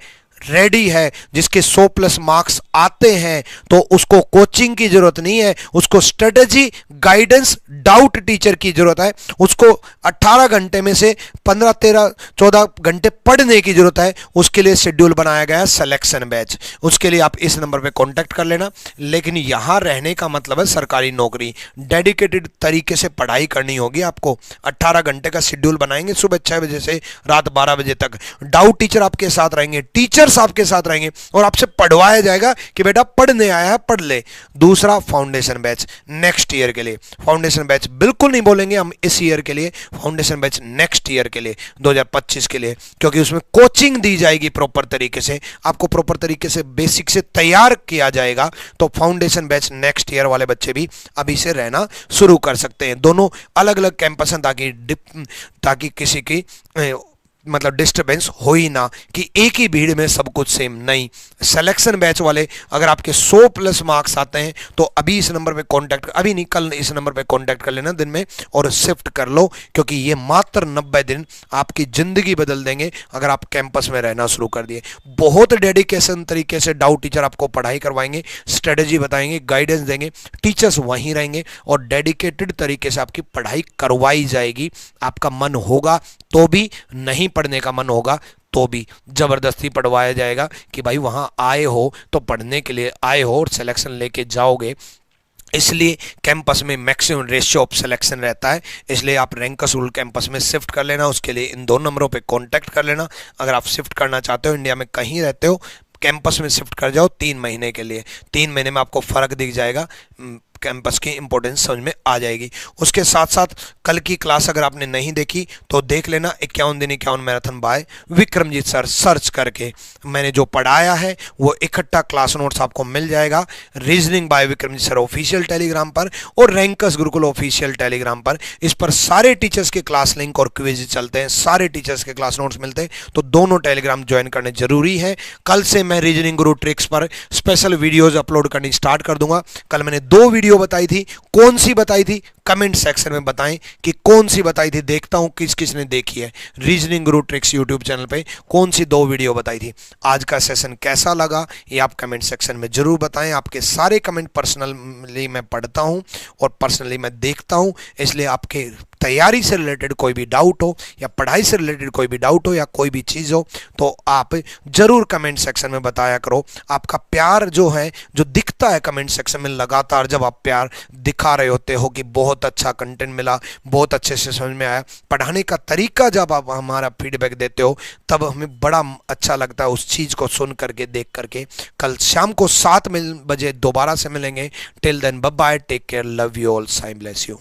रेडी है, जिसके 100 प्लस मार्क्स आते हैं, तो उसको कोचिंग की जरूरत नहीं है, उसको स्ट्रेटेजी, गाइडेंस, डाउट टीचर की जरूरत है, उसको 18 घंटे में से 15, 13, 14 घंटे पढ़ने की जरूरत है। उसके लिए शेड्यूल बनाया गया है सिलेक्शन बैच। उसके लिए आप इस नंबर पे कांटेक्ट कर लेना। लेकिन यहां रहने का मतलब है सरकारी नौकरी, डेडिकेटेड तरीके से पढ़ाई करनी होगी आपको। 18 घंटे का शेड्यूल बनाएंगे, सुबह 6 बजे से रात 12 बजे तक। डाउट टीचर आपके साथ रहेंगे, टीचर्स आपके साथ रहेंगे और आपसे पढ़वाया जाएगा कि बेटा पढ़ने आया है पढ़ ले। दूसरा फाउंडेशन बैच नेक्स्ट ईयर के लिए। फाउंडेशन बैच बिल्कुल नहीं बोलेंगे हम इस ईयर के लिए, फाउंडेशन बैच नेक्स्ट ईयर के लिए, 2025 के लिए, क्योंकि उसमें कोचिंग दी जाएगी प्रॉपर तरीके से, आपको प्रॉपर तरीके से बेसिक से तैयार किया जाएगा। तो फाउंडेशन बैच नेक्स्ट ईयर वाले बच्चे भी अभी से रहना शुरू कर सकते हैं। दोनों अलग अलग कैंपस हैं, ताकि किसी की मतलब डिस्टरबेंस हो ही ना कि एक ही भीड़ में सब कुछ सेम नहीं। सिलेक्शन बैच वाले अगर आपके 100 प्लस मार्क्स आते हैं तो अभी इस नंबर पे कांटेक्ट, अभी नहीं कल इस नंबर पे कांटेक्ट कर लेना दिन में और शिफ्ट कर लो, क्योंकि ये मात्र 90 दिन आपकी जिंदगी बदल देंगे अगर आप कैंपस में रहना शुरू कर दिए। बहुत डेडिकेशन तरीके से डाउट टीचर आपको पढ़ाई करवाएंगे, स्ट्रेटेजी बताएंगे, गाइडेंस देंगे, टीचर्स वहीं रहेंगे और डेडिकेटेड तरीके से आपकी पढ़ाई करवाई जाएगी। आपका मन होगा तो भी, नहीं पढ़ने का मन होगा तो भी जबरदस्ती पढ़वाया जाएगा कि भाई वहां आए हो तो पढ़ने के लिए आए हो और सिलेक्शन लेके जाओगे। इसलिए कैंपस में मैक्सिमम रेशियो ऑफ सिलेक्शन रहता है, इसलिए आप रैंकस रूल कैंपस में शिफ्ट कर लेना। उसके लिए इन 2 नंबरों पे कांटेक्ट कर लेना। अगर आप शिफ्ट करना चाहते हो, इंडिया में कहीं रहते हो, कैंपस में शिफ्ट कर जाओ 3 महीने के लिए। 3 महीने में आपको फर्क दिख जाएगा, कैंपस की इंपॉर्टेंस समझ में आ जाएगी। उसके साथ साथ कल की क्लास अगर आपने नहीं देखी तो देख लेना, 51 दिन 51 marathon by Vikramjit sir search करके मैंने जो पढ़ाया है वो इकट्ठा क्लास नोट्स आपको मिल जाएगा। Reasoning by Vikramjit sir official Telegram पर और रैंकस गुरुकुल ऑफिशियल टेलीग्राम पर, इस पर सारे टीचर्स के क्लास लिंक और क्विज चलते हैं, सारे टीचर्स के क्लास नोट्स मिलते हैं, तो दोनों टेलीग्राम ज्वाइन करने जरूरी है। कल से मैं रीजनिंग गुरु ट्रिक्स पर स्पेशल वीडियोज अपलोड करनी स्टार्ट कर दूंगा। कल मैंने 2 वीडियो बताई थी, कौन सी बताई थी कमेंट सेक्शन में बताएं कि कौन सी बताई थी, देखता हूं किस किस ने देखी है। रीजनिंग गुरु ट्रिक्स यूट्यूब चैनल पे कौन सी 2 वीडियो बताई थी। आज का सेशन कैसा लगा ये आप कमेंट सेक्शन में जरूर बताएं। आपके सारे कमेंट पर्सनली मैं पढ़ता हूं और पर्सनली मैं देखता हूं, इसलिए आपके तैयारी से रिलेटेड कोई भी डाउट हो या पढ़ाई से रिलेटेड कोई भी डाउट हो या कोई भी चीज़ हो तो आप जरूर कमेंट सेक्शन में बताया करो। आपका प्यार जो है, जो दिखता है कमेंट सेक्शन में लगातार, जब आप प्यार दिखा रहे होते हो कि बहुत अच्छा कंटेंट मिला, बहुत अच्छे से समझ में आया, पढ़ाने का तरीका जब आप हमारा फीडबैक देते हो तब हमें बड़ा अच्छा लगता है उस चीज़ को सुन करके, देख करके। कल शाम को 7 बजे दोबारा से मिलेंगे। Till then bye bye, take care, love you all, साइम ब्लेस यू।